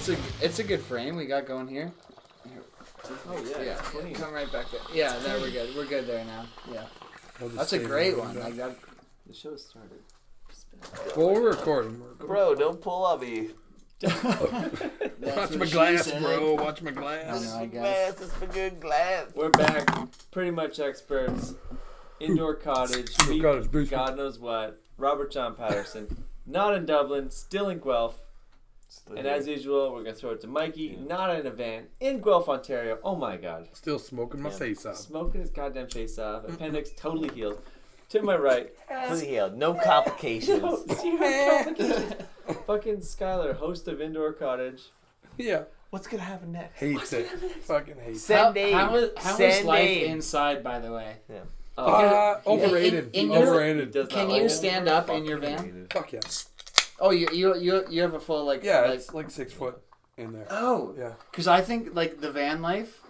It's a good frame we got going here. Oh yeah, Come right back there. Yeah, there we're good. We're good there now. Yeah, that's a great one. Like that. The show started. Well, we're recording. Bro, don't pull on me. Watch my glass, bro. Watch my glass. I guess. It's a good glass. We're back, pretty much experts. Indoor cottage, God knows what. Robert John Patterson, not in Dublin, still in Guelph. And as usual, we're going to throw it to Mikey, not in a van, in Guelph, Ontario. Oh my God. Still smoking my face off. Smoking his goddamn face off. Appendix totally healed. To my right. Totally healed. No complications. Zero complications. Fucking Skyler, host of Indoor Cottage. Yeah. What's going to happen next? Hates it. Fucking hates How it. is life inside, by the way? Yeah. Overrated. Overrated. Can you stand up in your van? Fuck yeah. Oh, you have a full it's like 6 foot in there. Oh, yeah. Because I think like the van life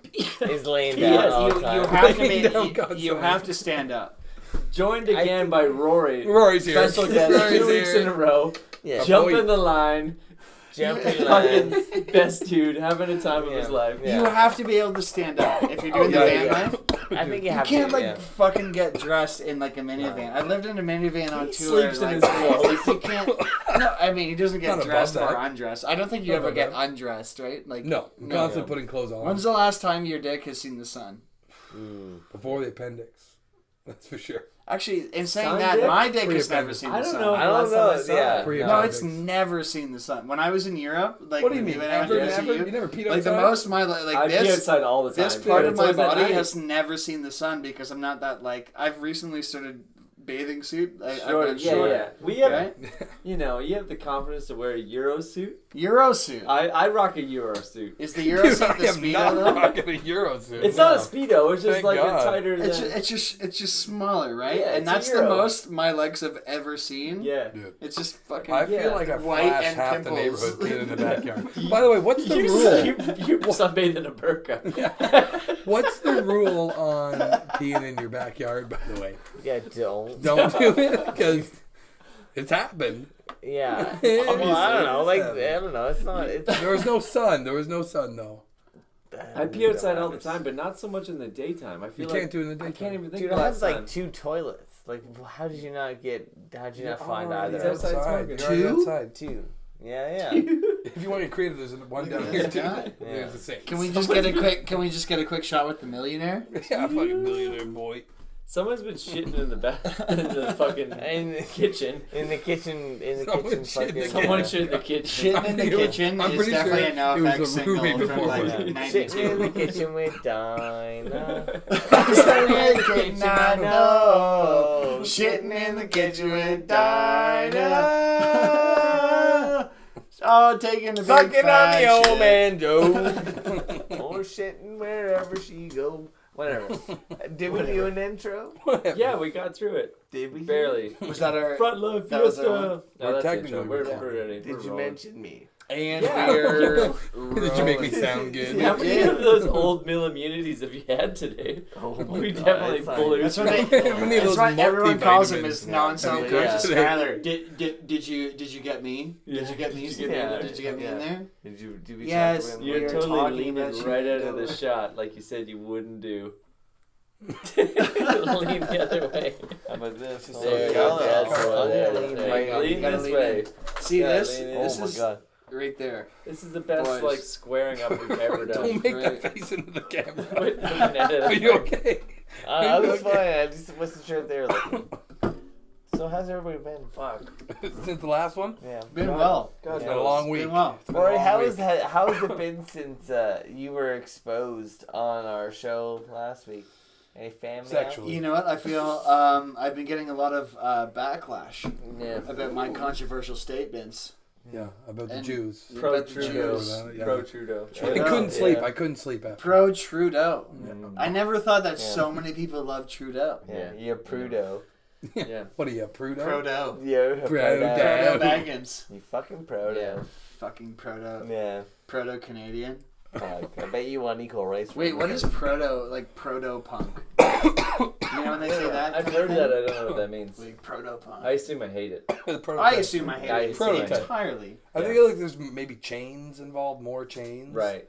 is laying down all the time. You have to stand up. Joined again by Rory. Rory's here. Special guest 2 weeks in a row. Yeah. Jumping the line. Jumping line. Fucking best dude, having a time of his life. Yeah. You have to be able to stand up if you're doing the van life. I think you can't fucking get dressed in like a minivan. I lived in a minivan on tour. Sleeps in his clothes. You can't. No, I mean he doesn't get dressed or undressed. I don't think you ever get undressed, right? Like no, constantly putting clothes on. When's the last time your dick has seen the sun? Before the appendix, that's for sure. Actually, in saying that, my dick has never seen the sun. I don't know. No, it's never seen the sun. When I was in Europe, like what do you mean? You never peed outside? Like the most my I pee outside all the time. This part of my body has never seen the sun because I'm not that like. I've recently started bathing suit. Yeah. We have, you have the confidence to wear a Euro suit. Euro suit. I rock a Euro suit. Is the Euro suit the Speedo though? Rocking a Euro suit. It's not a Speedo. It's just like a tighter. It's just smaller, right? Yeah, and that's the most my legs have ever seen. Yeah. It's just fucking. I feel like I white flashed and half pimples. the neighborhood in the backyard. By the way, what's the rule? You sunbathe in a burqa. Yeah. What's the rule on peeing in your backyard? By the way. Yeah, don't do it because it's happened. Yeah. Well, I don't know. I don't know. It's not. There was no sun. There was no sun though. I pee outside all the time, but not so much in the daytime. I feel you can't do it in the daytime. I can't even think Dude, of I that. have like 2 toilets. Like, how did you not find either? He's outside. 2? 2. Yeah. If you want to get creative, there's one down here too. There's the same. Can we just get a quick shot with the millionaire? Yeah, fucking millionaire boy. Someone's been shitting in the fucking kitchen. In the kitchen. Someone shit in the kitchen. Shitting in the kitchen is definitely a NoFX single from like Shitting 92. in the kitchen with Dinah. Shitting in the kitchen with Dinah. Oh, taking the big Fucking on fat the old shit. man Joe. Or shitting wherever she go. Whatever. Did we do an intro? Yeah, we got through it. Did we? Barely. Was that our Front love that was fiesta? No, that's technically intro. We're recording. ready. Did you mention me? And Yeah. we're Did you make me sound good? How many of those old mill immunities have you had today? We definitely blew. That's what everyone calls him is nonsense. Yeah. Skyler, did you get me? Did you get me? Did you get me? Did you get me in there? Did we Yes. talk about You're We were totally talking leaning about you. right out of the shot like you said you wouldn't do. Lean the other way. How about this? There you go. Lean gotta this lean way. in. See this? lean in. This Oh my is god. right there. This is the best Boys. like squaring up we've ever done. Don't make Right. that face into the camera. Quit looking at it. Are you okay? I was fine. I just wasn't sure if they were looking. So how's everybody been? Fuck. Since the last one? Yeah. Been well. It's been a long week. Been well. It's been a Rory, long how week. has it been since you were exposed on our show last week? Any family? Sexually. You know what? I feel I've been getting a lot of backlash about my controversial statements. Yeah, about the And- Jews. Pro About the Trudeau. Jews. Yeah. Pro Trudeau. I couldn't sleep. I couldn't sleep after. Pro Trudeau. Mm. I never thought that Yeah. so many people love Trudeau. Yeah, you're Prudo. Yeah. What are you, Prudo? Prodo. You're Prudo. Prodo Baggins. You fucking Prodo. Yeah. Fucking proto. Yeah. Proto Canadian. I bet you want equal rights. Wait, what is proto-punk? You know when they say that? I've heard that. I don't know what that means. Like proto-punk. I assume I hate it. I assume I hate I it assume entirely. I think like there's maybe chains involved, more chains. Right.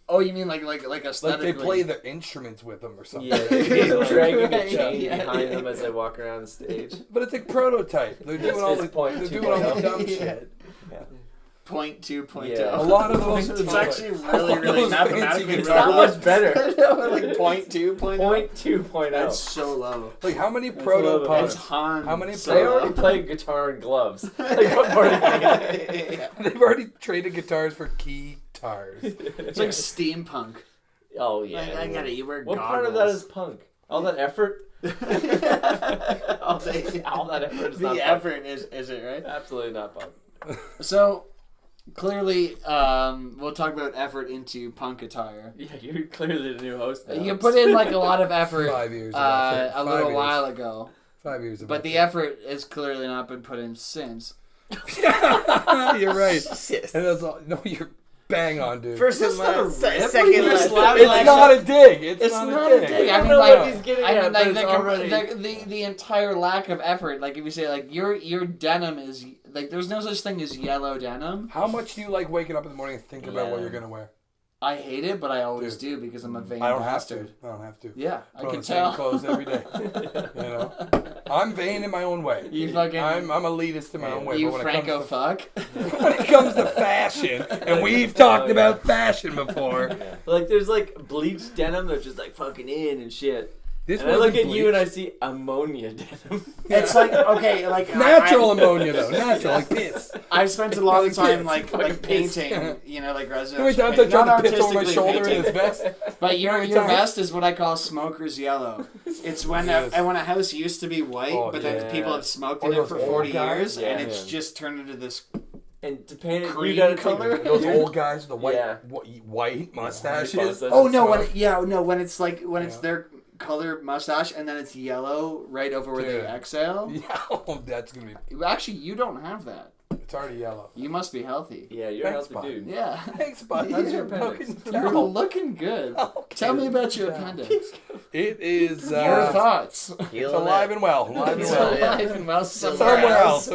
Oh, you mean like aesthetically? Like they play their instruments with them or something. Yeah, they're dragging a Right, chain yeah, behind yeah. them as they walk around the stage. But it's like prototype. They're doing all the dumb shit. Point 2.0. Yeah. A lot of those. It's actually really those mathematically fancy It's wrong. not much better. Like point 2.0. Point 2.0. That's so low. Like how many That's proto a little It's punks? Han. How many so They low. already play guitar and gloves. Like, what more do you need? They've already traded guitars for guitars. It's like steampunk. Oh, yeah. Like, I get it. You wear What goggles. part of that is punk? All that effort? All that effort is the not punk. effort is it right? Absolutely not punk. So clearly, we'll talk about effort into punk attire. Yeah, you're clearly the new host now. You put in like a lot of effort 5 years. Of effort. a 5 little years. while ago, 5 years. Of but the effort has clearly not been put in since. You're right. Jesus. And that's all. No, you're bang on, dude. First That's of not a all, rip. second You just last. laughed it's like not a dig. It's not not a a dig. dig. I I don't mean, know like, what he's getting I at, mean, but like it's already... the entire lack of effort. Like if you say like your denim is like there's no such thing as yellow denim. How much do you like waking up in the morning and think about what Yeah. you're gonna wear? I hate it, but I always do because I'm a vain I don't bastard. have to. I don't have to. Yeah, I Put on can the same tell. clothes every day. You know, I'm vain in my own way. You fucking. I'm elitist in my own way. You but when it Franco comes fuck. to, when it comes to fashion, and we've talked about fashion before. Like, there's like bleached denim that's just like fucking in and shit. This And I look wasn't at you and I bleached. see ammonia denim. It's like okay, like Natural ammonia though, natural like piss. I've spent a lot of time like Fucking piss. painting, you know, like How many residential. times I paint- not tried to piss over my artistically shoulder in painting. his vest? But your many your times? vest is what I call smoker's yellow. It's when Yes. when a house used to be white, Oh, but yeah. then people have smoked Or in it those for old 40 guys? years, and Yeah. it's just turned into this. And to paint it, Cream you gotta color? take Those old guys with the white Yeah. white mustaches. mustaches. Oh no! So- When it's like when it's Yeah. their color mustache and then it's yellow right over where Dude. they exhale. Yeah, oh, that's gonna be. Actually, you don't have that. It's already yellow. You must be healthy. Yeah, you're a Thanks, healthy bud. dude. Yeah. Thanks, bud. How's your How appendix? can you You're tell? looking good. Okay. Tell me about your Yeah. appendix. It is Your thoughts. it's alive and well. Alive and It's well. alive and well Somewhere else.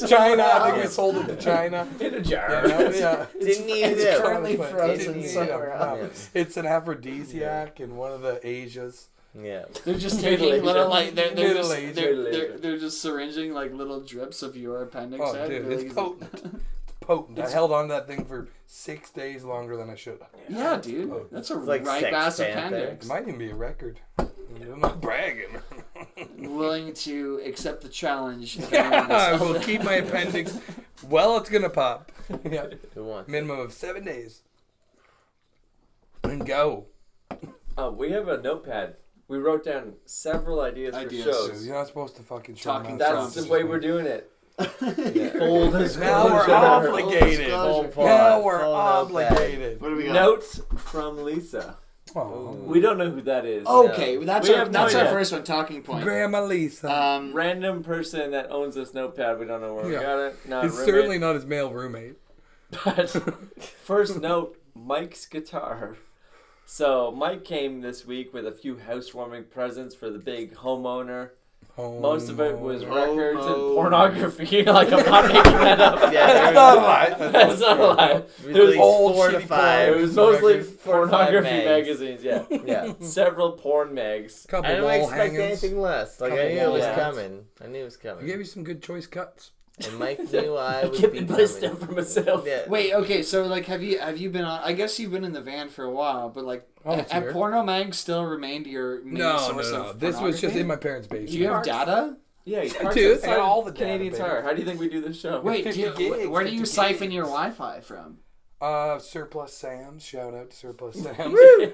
China. I think we sold it to China. In a You jar. know? Yeah. Didn't need It's it. currently But frozen it's- somewhere yeah, else. It's an aphrodisiac in one of the Asias. Yeah. They're just Middle taking Asia. little like they're Middle just Asia. they're just syringing like little drips of your appendix. Oh, out. dude, They're it's like- potent. Potent. I held on to that thing for 6 days longer than I should have. Yeah, dude, potent. that's a It's like ripe Sex ass Panther. appendix. It might even be a record. I'm not bragging. Willing to accept the challenge. if anyone I is- will keep my appendix. Well, it's gonna pop. Yeah. Who wants? Minimum of 7 days. And go. We have a notepad. We wrote down several ideas Ideas. for So shows. you're not supposed to fucking show Talking them out. That's the way we're doing it. Yeah. Full Now we're disclosure. obligated. Full disclosure. Now we're Full obligated. What do we got? Notes from Lisa. Oh. We don't know who that is. Okay, that's We our have no that's our idea. first one. Talking point. Grandma Lisa. Random person that owns this notepad. We don't know where we Yeah. got it. Not It's a roommate. certainly not his male roommate. But first note, Mike's guitar. So Mike came this week with a few housewarming presents for the big homeowner. Most of it was records and pornography. Like, I'm not making that up. Yeah, That's not a lie. That's not a lie. It was old 4 to shitty 5. It was mostly records, 4 to 5 pornography mags. magazines, yeah. Yeah. Several porn mags. Couple I didn't wall expect hangings. anything less. Like, I Couple knew it was wall coming. I knew it was I coming. gave you some good choice cuts. And Mike knew I would Kept be the coming. best stuff for myself. Yeah. Wait, okay, so like, have you been on? I guess you've been in the van for a while, but like, Almost have here. porno mags still remained your main No. source of This was just pornography? in my parents' basement. Do you have data? Yeah, he parks Dude, outside all the data, Canadian baby. Tire. How do you think we do this show? Wait, 50 gigs, where do you 50 siphon gigs. your Wi-Fi from? Surplus Sam's. Shout out to Surplus Sam's.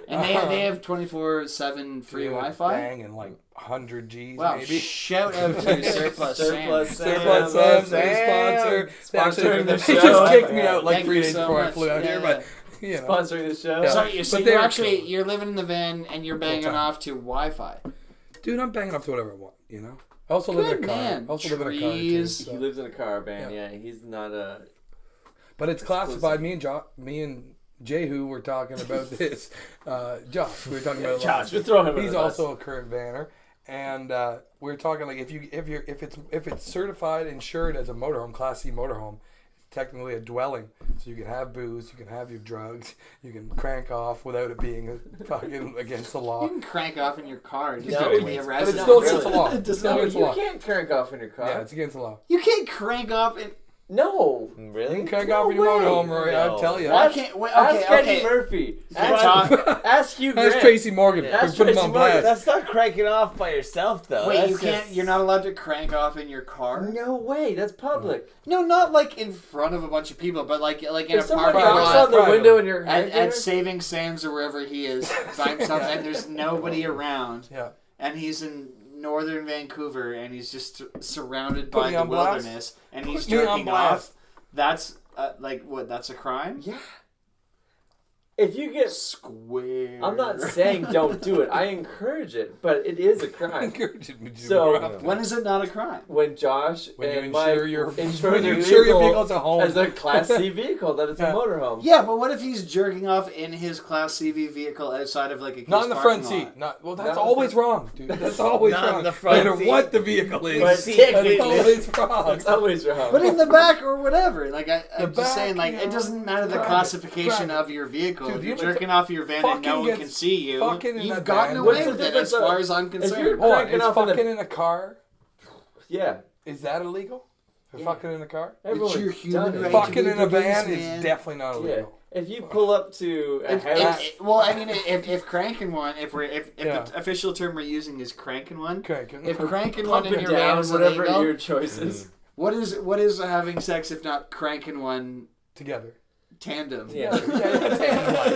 And they have 24/7 free Dude, Wi-Fi. Banging like 100 G's Wow! maybe. Shout out to Surplus Surplus Sam. Surplus Sam. Sam's, new sponsor. Sponsoring the They show. just kicked me out like Thank 3 you days so before I much. flew out here, Yeah. but you know. Sponsoring the show. Yeah. So But you're they're actually cool. you're living in the van and you're banging time. off to Wi-Fi. Dude, I'm banging off to whatever I want, you know? I also live in a Good car. man. I also live in a car too. Trees. He So. lives in a car van. Yeah. Yeah, he's not a. But it's classified. Me and Jehu were talking about this. Josh, we were talking about Josh, we're throwing him. He's also a current vanner, and we're talking like if it's certified, insured as a motorhome, Class C motorhome, it's technically a dwelling, so you can have booze, you can have your drugs, you can crank off without it being fucking against the law. You can crank off in your car. Just No, don't be but arrested. it's still against the Really. law. It does No, not- it's You law. can't crank off in your car. Yeah, it's against the law. You can't crank off in. No. You Really? can crank off in your way. motorhome, Rory. No. I tell you. Why Ask- can't? Wait, Ask okay, Eddie okay. Murphy. Talk- Ask Hugh Grant. That's Tracy Morgan. That's We put him Tracy on Morgan. blast. That's not cranking off by yourself, though. Wait, That's you can't. just- You're not allowed to crank off in your car. No way. That's public. No, not like in front of a bunch of people, but like in If a someone parking private knocks lot on the private. window in your at head, Saving Sam's or wherever he is by himself, and there's nobody around, Yeah. and he's in northern Vancouver, and he's just surrounded Put by me the on blast. wilderness, and he's Put me on jerking blast. off. That's like what? That's a crime. yeah. If you get, Square. I'm not saying don't do it. I encourage it, but it is a crime. Encouraging me to do So- it. When is it not a crime? When Josh When you and Mike insure your insure when you their insure your vehicle vehicle as a home. as a Class C vehicle, that it's a Yeah. motorhome. Yeah, but what if he's jerking off in his Class CV vehicle outside of like a Not in the parking front lot? seat. Not well. Not That's in the always front- wrong, dude. That's always Not in wrong. the No front matter seat. what the vehicle is, But that's technically- always wrong. It's always wrong. But in the back or whatever. Like I'm The just back, saying, like you it know, doesn't matter the private, classification private. of your vehicle. Dude, if you're you look jerking off your van and fucking no one gets can see you, fucking in you've that gotten van. away What's the with it difference as far of- as I'm you're concerned. Hold on, cranking is off in the- fucking in a car? yeah. Is that illegal? For Yeah. fucking in a car? Everyone's your human done it. right to Fucking be in a van policeman. is definitely not Yeah. illegal. If you pull up to a house, Well, I mean, if cranking one, if Yeah. the official term we're using is cranking one, Cranking. if cranking one pump in it your van down, is whatever illegal, your choice is. what is having sex if not cranking one Together. tandem? Yeah.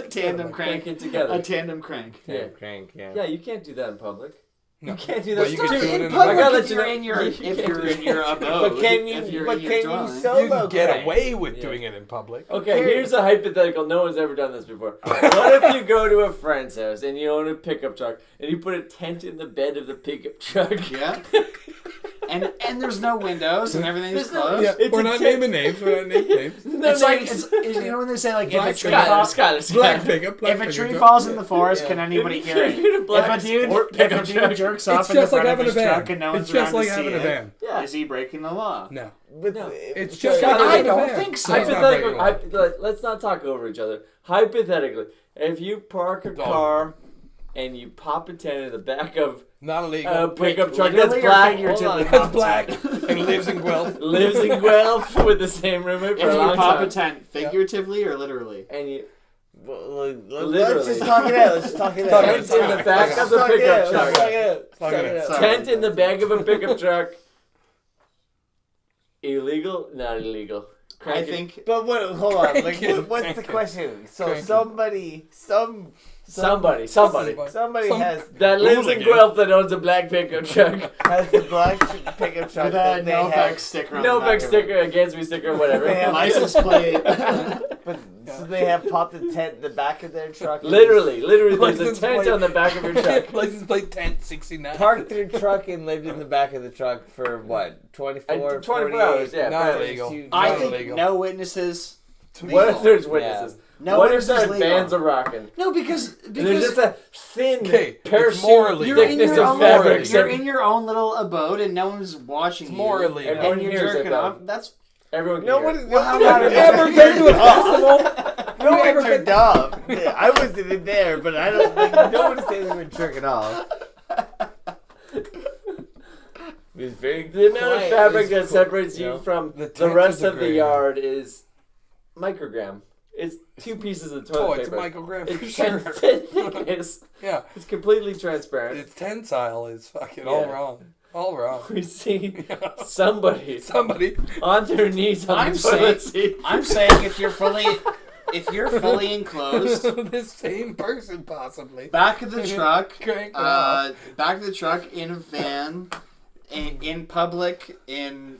Tandem crank. Cranking together. A tandem crank. Yeah. Crank, yeah. Yeah, you can't do that in public. No. You can't do But that. you can Dude, do it in in public, I gotta if let you you're know- in your you if can't you're do in your abode, But can you? if you're But in your can you dwelling, solo You can get crank? away with Yeah. doing it in public. Okay, here's a hypothetical. No one's ever done this before. What if you go to a friend's house and you own a pickup truck and you put a tent in the bed of the pickup truck? yeah, and there's no windows and everything's There's no- closed. Yeah, It's we're a not tent. naming names. We're not naming names. No It's like names. you know when they say like Black if a tree Skyler, falls, Black Skyler. pickup. Black if a pickup tree truck. falls in the forest, Yeah. can anybody If hear you it? get a black If a dude sport pickup truck, jerks off It's in the just like front of having a his truck van. and no one's It's just around like to having see a it, van. Yeah. is he breaking the law? No. But No. It's just Skyler, like I having a don't van. think so. It's not breaking the law. Let's not talk over each other. Hypothetically, if you park a car and you pop a tent in the back of Not illegal. a pickup truck that's Literally or black, figuratively That's pop a black. tent? And lives in Guelph. lives in Guelph with the same roommate If for a you long pop time, a tent, figuratively or literally? and you Well, Literally. let's just talk it out. Let's just talk it out. Talk it tent in the back of the Talk it pickup out. Let's truck. talk it out. Talk it out. Sorry. Tent in the back of a pickup truck. Illegal? Not illegal. I Cranking- think But what? Hold on. Like, Cranking. what's the Cranking. question? So Cranking. somebody somebody has that lives in Hooligan. Guelph that owns a black pickup truck. has the black pickup truck with that a they no have. effects sticker on No the back back of sticker, against me sticker, whatever. They have- License plate. But so they have popped a tent in the back of their truck. Literally, there's a License tent plate. on the back of your truck. License plate 1069. Parked their truck and lived in the back of the truck for what? 24, 24 hours, yeah. Not probably. illegal. I Not think illegal. no witnesses. What if legal. there's witnesses? No What if witnesses there's legal. bands are rocking? No, because There's just a thin Okay, it's parachute more illegal. you're in thickness your of own fabric. you're in your own little abode and no one's watching It's you. more illegal. Everyone And you're hears it, jerking though. off. That's Everyone can No hear one. it. Well, how Have about you ever been to a festival? No Have you ever one jerked off. I wasn't in there, but I don't think no one said they were jerking off. It's very The amount of quiet. fabric It's that cool. separates you Yeah. from The the tent rest is a of the gray yard is microgram. It's 2 pieces of toilet Oh, paper. it's Michael Graham for It's sure. 10 thickness. Yeah. It's completely transparent. It's tensile is fucking Yeah. all wrong. All wrong. We see somebody Somebody. on their knees on I'm the toilet saying. seat. I'm saying if you're fully enclosed, This same person possibly. back of the truck, Crank it off. back of the truck in a van, in public, in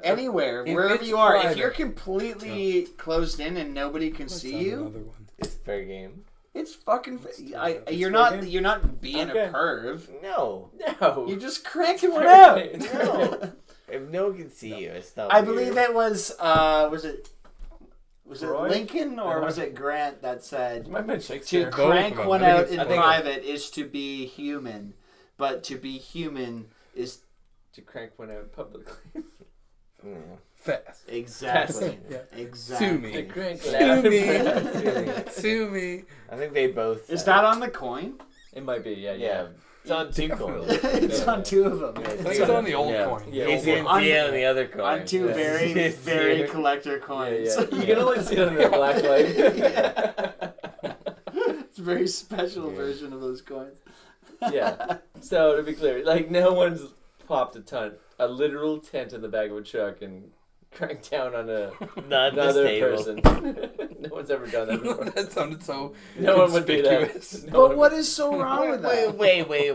anywhere, If wherever it's you are. If private. you're completely closed in and nobody can Let's see have you, another one. It's fair game. it's fucking. You're fair not being Okay. a perv. No, No. You're just cranking one fair out. game. no. If no one can see you, it's not. I weird. believe it was Was it Roy? Lincoln or was it Grant that said Might have been to Shakespeare. crank them. one I think out it's in both. private is to be human, but to be human is To crank one out publicly. Fast. exactly. Yeah. Exactly. Sue me. To crank Sue loud. me. Sue me. I think they both. Is said that on the coin? It might be, yeah. Yeah. It's on two coins. It's on two of them. Yeah, I think it's on the old Yeah. coin. Yeah. You didn't see it on the other coin. On two Yeah. very, very collector coins. Yeah. You can only see it on the black light. It's a very special version of those coins. Yeah. So to be clear, like no one's popped a literal tent in the back of a truck and cranked down on Not this another table. person. No one's ever done that before. That sounded so No one would do that. conspicuous. No But one what is so wrong with that? Wait. Wait.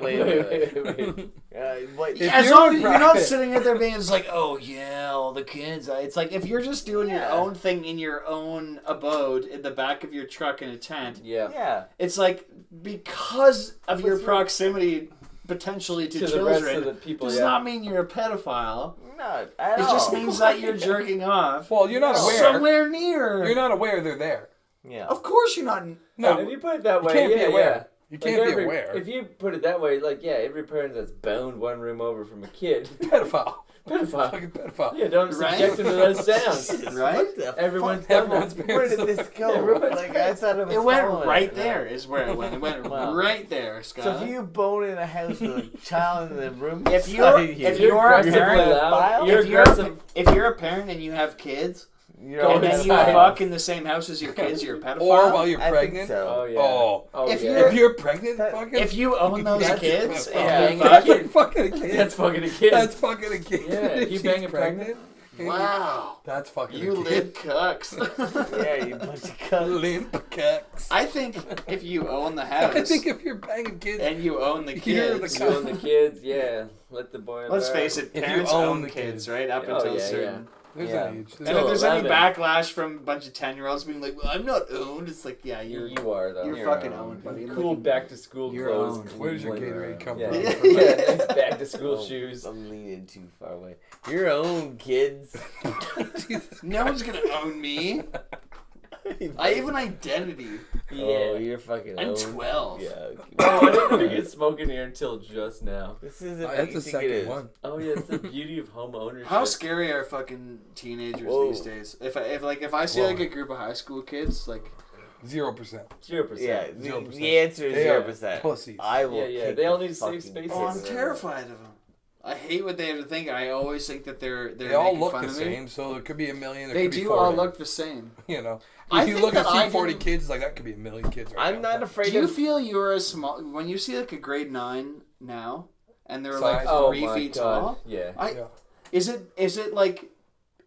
What? If As you're long in as you're not private- sitting out there being just like, oh yeah, all the kids. It's like if you're just doing your Yeah. own thing in your own abode in the back of your truck in a tent, Yeah. Yeah. it's like because of your proximity potentially to To the children rest of the people, does yeah. not mean you're a pedophile. Not at It all. just means that you're jerking off Well, you're not aware. somewhere near. You're not aware they're there. Yeah. Of course you're not. No, If you put it that way, can't be yeah, aware. yeah. You can't be every- aware. If you put it that way, like, yeah, every parent that's boned one room over from a kid. Pedophile. Pedophile. Fucking pedophile. Yeah, don't Right? subject them to those sounds. Right? What the Everyone's fuck? done Everyone's that. Where did this go? Everyone's Like I thought it was. It went following right it. there is where it went. It went Wow. right there, Scott. So if you bone in a house with a child in the room, If you're- beside if you, you're a aggressively parent, loud, you're if you're aggressive. if you're a parent and you have kids you're Go and then you inside. fuck in the same house as your kids, you're a pedophile. Or while you're I think pregnant. so. Oh, yeah. Oh. Oh, If yeah. If you're pregnant, fucking. If you own those That's kids a and pedophile. you That's fucking a kid. That's fucking a kid. That's fucking a kid. Yeah, If you she's bang a pregnant? wow, That's fucking you a kid. lit cucks. Yeah, you bunch of cunts. Limp cucks. I think if you own the house I think if you're banging kids, and you own the You're kids, the You own the kids, yeah. Let the boy. let's learn. face it, If you parents own own the kids, kids. right? Up Oh, until yeah, certain. there's Yeah. an age. And Till if there's any 11. backlash from a bunch of 10-year-olds being like, well, I'm not owned, it's like, yeah, you're You are though. you're You're fucking owned. owned, buddy. Cool Like, back to school You're clothes. owned. Where does your Clean. Gatorade come Yeah. from? Yeah, nice back to school Oh, shoes. I'm leaning too far away. Your own kids. No one's gonna own me. I have an identity. Yeah. Oh, you're fucking I'm owned. 12. Yeah. Oh, I didn't know you could smoke in here until just now. This isn't Oh, what that's you the think it second is. one. Oh yeah, it's the beauty of home ownership. How scary are fucking teenagers Whoa. these days? If I see Whoa. like a group of high school kids, like 0%. 0%. Yeah, 0%. the answer is They are 0%. pussies. I will. Yeah, yeah, kick they all the need safe fucking spaces. oh, I'm piss out of terrified of them. I hate what they have to think. I always think that they're They all making look fun the of me. same, so there could be a million. There They could be do 40. all look the same. You know, I if you think look and that I see 40 can- kids, it's like that could be a million kids. Right I'm now. not afraid Do you of. feel you're a small when you see like a grade 9 now, and they're like Size? Oh 3 my feet god. tall? Yeah. Yeah. Is it like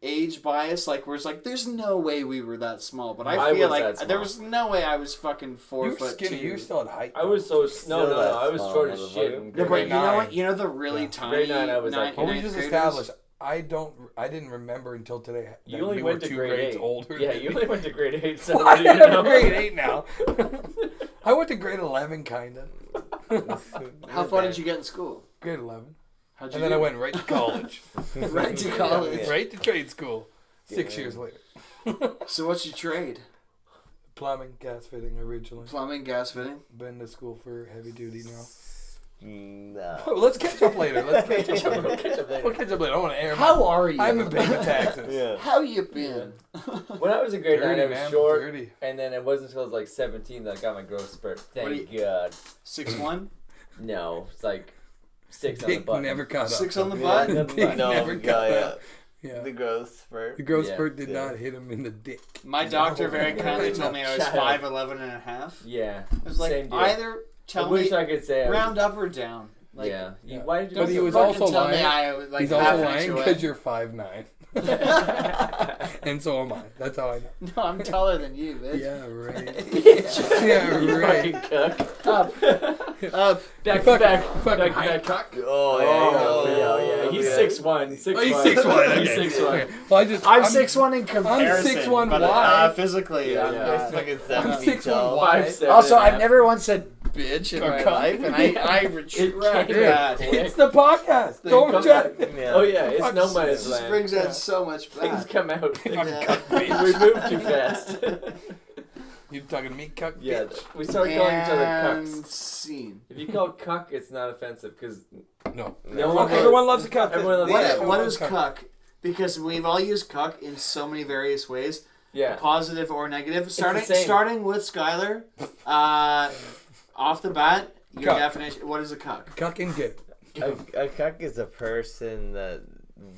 age bias? Like where it's like there's no way we were that small, but I I feel was like that there small. was no way I was fucking 4 You're foot skinny. 2. You're still at height. I was so Still that I was small, short as motherfucker. shit. in Yeah, grade but you know nine. what? You know the really Yeah. tiny. Grade 9, I was like- Well, we ninth just graders? established. I didn't remember until today. That You only we went were to 2 grade grades 8. older. Yeah, than you me. only went to grade 8. So Well, what I do you am know? grade 8 now. I went to grade 11, kinda. How far did you get in school? Grade 11, How'd you and then do? I went right to college. right to college. Right to trade school. 6 years later. So what's your trade? Plumbing, gas fitting originally. Plumbing, gas fitting. Been to school for heavy duty now. No. Oh, let's catch up later. Let's catch up later. Catch up later. We'll catch up later. I want to air. How are you? I haven't paid the taxes. Yeah. How you been? When I was in grade 9, I Dirty, was man. short, Dirty. and then it wasn't until I was like 17 that I got my growth spurt. What do Thank God. 6'1"? No, it's like 6 on the Dick butt. never caught up. 6 on the Yeah, butt? no, Dick No, never yeah, got yeah. up. Yeah. The growth spurt. The growth Yeah. spurt did Yeah. not hit him in the dick. My doctor very kindly told me I was Shut up. 5'11" and a half. Yeah. I was like, Same deal. either I tell wish me I could say I was, round up or down. Like, yeah. Yeah. Why did you But do he so? was fucking also tell me lying. I was like He's half also an lying inch because away. you're 5'9". And so am I. That's how I know. No, I'm taller than you, bitch. Yeah, right. You Yeah, right. fucking cuck. Up. Back to Fucking- back. fucking Back to back. Cuck. Oh, Yeah. He's 6'1". 6'1". Oh, he's 6'1". He's Okay. 6'1". Okay. Well, I'm 6'1" in comparison. 6'1" but, wide. physically, Yeah, I'm yeah. not. He's fucking I'm 7 feet 6'1" tall. wide. 5'7". Also, I've never once said bitch in Or my cuck. life, and I retract came that. It's the podcast. Don't Come reject. back. Yeah. Oh yeah, it's Fuck, no This man's just land. brings out so much Things back. come out. Yeah. We moved too fast. You talking to me, Cuck? Yeah, bitch? we started calling each other And cucks. scene. If you call cuck, it's not offensive because No. Everyone- Everyone loves a cuck. everyone loves Yeah, a cuck. What everyone is loves cuck? Because we've all used cuck in so many various ways, yeah, positive or negative. the Starting same. with Skyler, off the bat, your Cuck. definition. What is a cuck? Cuck and gay. A cuck is a person that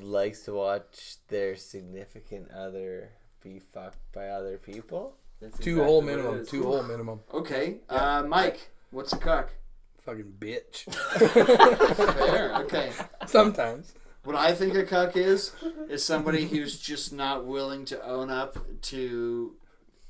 likes to watch their significant other be fucked by other people. That's Two exactly whole what it minimum. is. Two whole minimum. Okay, Mike, what's a cuck? Fucking bitch. Fair. Okay. Sometimes. What I think a cuck is somebody who's just not willing to own up to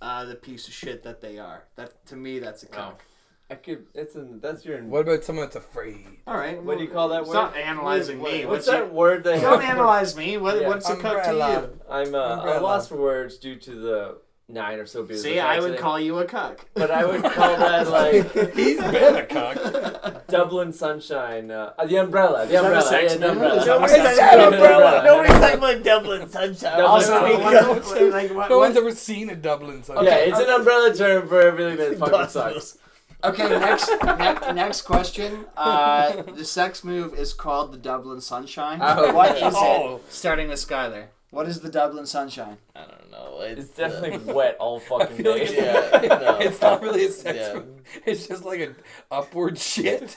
the piece of shit that they are. That to me, that's a cuck. I could. That's your. What about someone that's afraid? All right. What do you call that It's word? not analyzing me. What's your- that word they Don't have? analyze me. Yeah. What's a cuck to Umbrella. you? I'm Umbrella. lost for words due to the 9 or so beers. See, I would call you a cuck. But I would call that like He's been a cuck. Dublin Sunshine. The umbrella. The that a umbrella. sex Yeah, the move? umbrella. Is that Nobody's a sex talking move? about umbrella. Nobody's talking about Dublin Sunshine. Dublin Also, Sunshine. No one's ever seen a Dublin Sunshine. Yeah, it's an umbrella term for everything that fucking sucks. Okay, next question. The sex move is called the Dublin Sunshine. Oh. What is Oh. it? Starting with Skyler. What is the Dublin Sunshine? I don't know. It's definitely wet all fucking feel like day. it's- Yeah, no. It's not really a sex Yeah. move. It's just like an upward shit.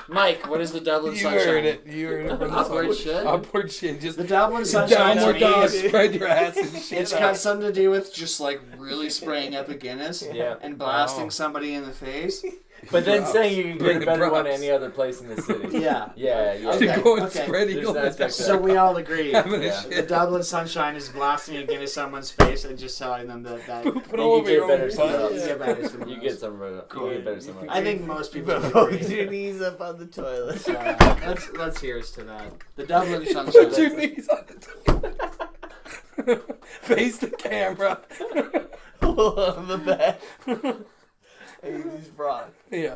Mike, what is the Dublin You Sunshine? heard it. You heard it from the Upward song. shit? Upward shit. Just The Dublin Sunshine downward to dog. me is, Spread your ass and shit. it's got something to do with just like really spraying up a Guinness Yeah. and blasting Oh. somebody in the face. But then Props. saying you can get Bring a the better one props. any other place in the city. Yeah. Yeah, yeah. Okay. To go and okay. spread There's eagle. an aspect to So we all agree. Having a Yeah. The shit. Dublin Sunshine is blasting a Guinness someone's face and just telling them that Poop it You all can over get your better own stuff. butt. you get better from You those. get some. Cool. You get better somewhere. I think most people would Put agree. your knees up on the toilet. Let's here's to that. The Dublin Put your Sunshine. knees on the toilet. Face the camera. On the back. Hey, these rock. Yeah.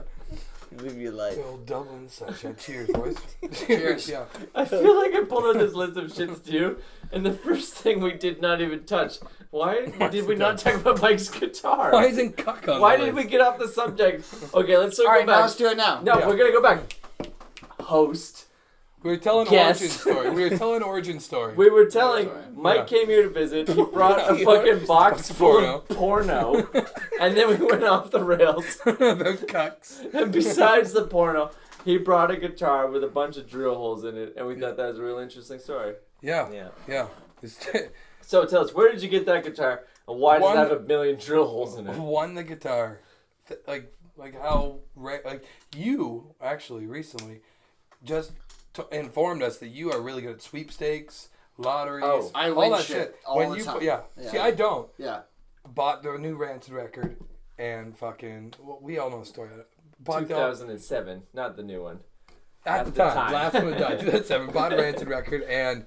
Live your life. Good old Dublin Sunshine. Cheers, boys. Cheers. Yeah. I feel like I pulled out this list of shits too, and the first thing we did not even touch. Why did we not talk about Mike's guitar? Why isn't Cuck on Why the did we list? get off the subject? Okay, let's All go right, now back. let's do it now. No, Yeah. we're gonna go back. Host. We were telling Guess. origin story. We were telling origin story. We were telling Sorry. Mike Yeah. came here to visit. He brought a fucking box full of porno, and then we went off the rails. About cucks. And besides the porno, he brought a guitar with a bunch of drill holes in it, and we thought that was a real interesting story. Yeah. Yeah. Yeah. It's So tell us, where did you get that guitar, and why does One- it have a million drill holes in it? won the guitar. Like how like you actually recently just informed us that you are really good at sweepstakes, lotteries, Oh, I all win that shit all when the you time. yeah. Yeah. See, I don't. Yeah. Bought the new Rancid record and fucking well, we all know the story. Bought the 2007, not the new one. at the time. Last one died. 2007. Bought a Rancid record and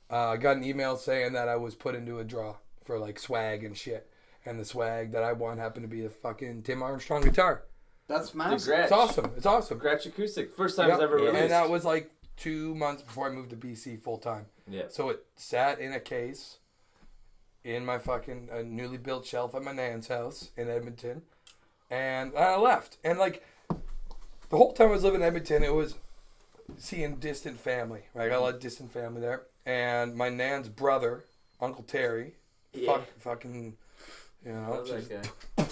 got an email saying that I was put into a draw for like swag and shit. And the swag that I won happened to be a fucking Tim Armstrong guitar. That's The massive. Gretsch. It's awesome. It's awesome. Gretsch acoustic, first time it's Yep. ever released. And that was like 2 months before I moved to BC full time. Yeah. So it sat in a case in my fucking newly built shelf at my nan's house in Edmonton. And I left. And like the whole time I was living in Edmonton, it was seeing distant family. Right? I got a lot of distant family there. And my nan's brother, Uncle Terry, Yeah. fucking, you know, How's just- that guy?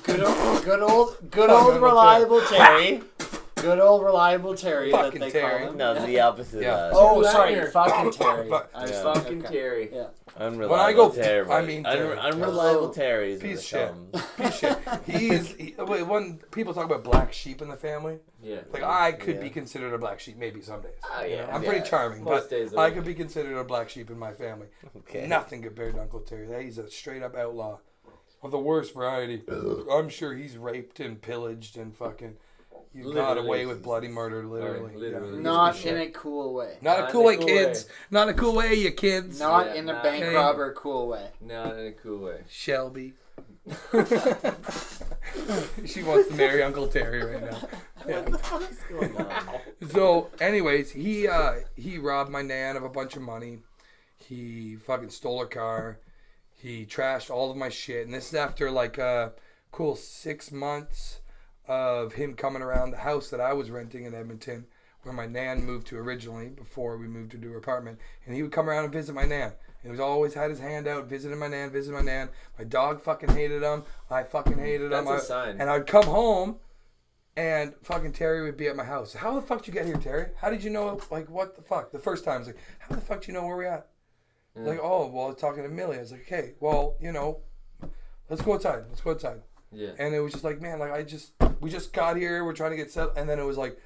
Good old Uncle reliable Terry. Good old reliable Terry Fucking that they Terry. call him. No, it's the opposite Yeah. of that. Oh, Right sorry, here. fucking Terry. Fuck. I was Yeah. Fucking okay. Terry. Yeah. Unreliable When I go- Terry. I mean Terry. Unreliable Oh. Terry is Piece what of they shit. Piece of shit. Wait, when people talk about black sheep in the family, Yeah. like I could Yeah. be considered a black sheep maybe some days. Oh, You know, yeah. I'm pretty charming, Most but days of I the could be considered a black sheep in my family. Okay. Nothing compared to Uncle Terry. He's a straight up outlaw of the worst variety. I'm sure he's raped and pillaged and fucking you got Literally. away with bloody murder, literally. Alright, literally. Yeah, he's Not piece in of a shit. cool way. Not Not a cool in a way, cool kids. Not a cool way, you kids. Not Yeah, in a not- bank Okay. robber cool way. Not in a cool way. Shelby. She wants to marry Uncle Terry right now. Yeah. What the fuck is going on? So, anyways, he robbed my nan of a bunch of money. He fucking stole her car. He trashed all of my shit. And this is after like a cool 6 months of him coming around the house that I was renting in Edmonton, where my nan moved to originally before we moved to her apartment. And he would come around and visit my nan. He was always had his hand out, visiting my nan. My dog fucking hated him. I fucking hated him. That's a sign. And I'd come home, and fucking Terry would be at my house. How the fuck did you get here, Terry? How did you know? Like, what the fuck? The first time, I was like, how the fuck do you know where we're at? Yeah. Like, oh, well, I was talking to Millie. I was like, okay, well, you know, let's go outside. Yeah. And it was just like, man, like we just got here. We're trying to get settled. And then it was like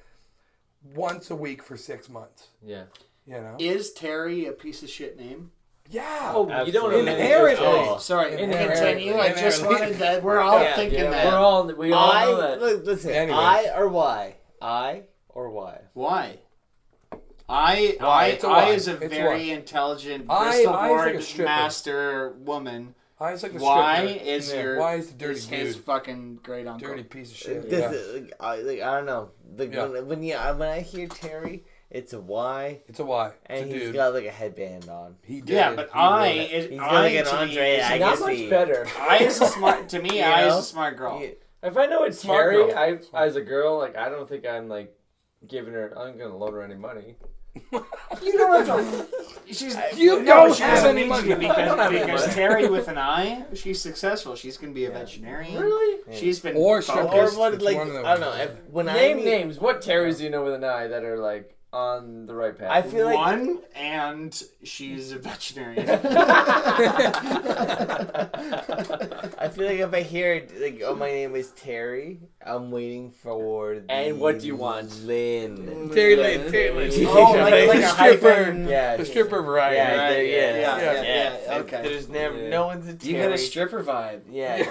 once a week for 6 months. Yeah. You know? Is Terry a piece of shit name? Yeah. Oh, you don't know Inherently. Oh, sorry. Continue. I just wanted that. We're all thinking that. We all know that. Look, listen. Anyways. I or Y? I or Y? Why? It's a I Y. is a It's a very Y. intelligent I Bristol is like board a stripper. master woman. I was like the Why stripper. is Yeah, your why is the dirty is his dude? fucking great uncle? Dirty piece of shit. I don't know. Yeah. When I hear Terry, it's a Y, It's a Y. and it's a he's dude. got like a headband on. He did. Yeah, but He really- He's got like an to me Andre is- Agassi. Not much better. I is a smart to me. You I is know? a smart girl. Yeah. If I know it's Smart Terry, girl. I as a girl, like I don't think I'm like giving her. I'm gonna loan her any money. You don't have to. She's You no, don't she have doesn't any need money. to because money. Terry with an I, she's successful. She's gonna be a veterinarian. Really? Yeah. She's been Or focused. stripper. Or what? It's Like one of them. I don't know. When I Name meet, names. What Terrys do you know with an eye that are like on the right path? I feel like One, and she's a veterinarian. I feel like if I hear like, oh, my name is Terry, I'm waiting for the And what do you want? Lynn. Terry Lynn. Oh, like a stripper. hyphen. Yeah, The stripper variety. Yeah, Right, yeah. yeah, okay. There's never Yeah. no one's a Terry. You had a stripper vibe. Yeah.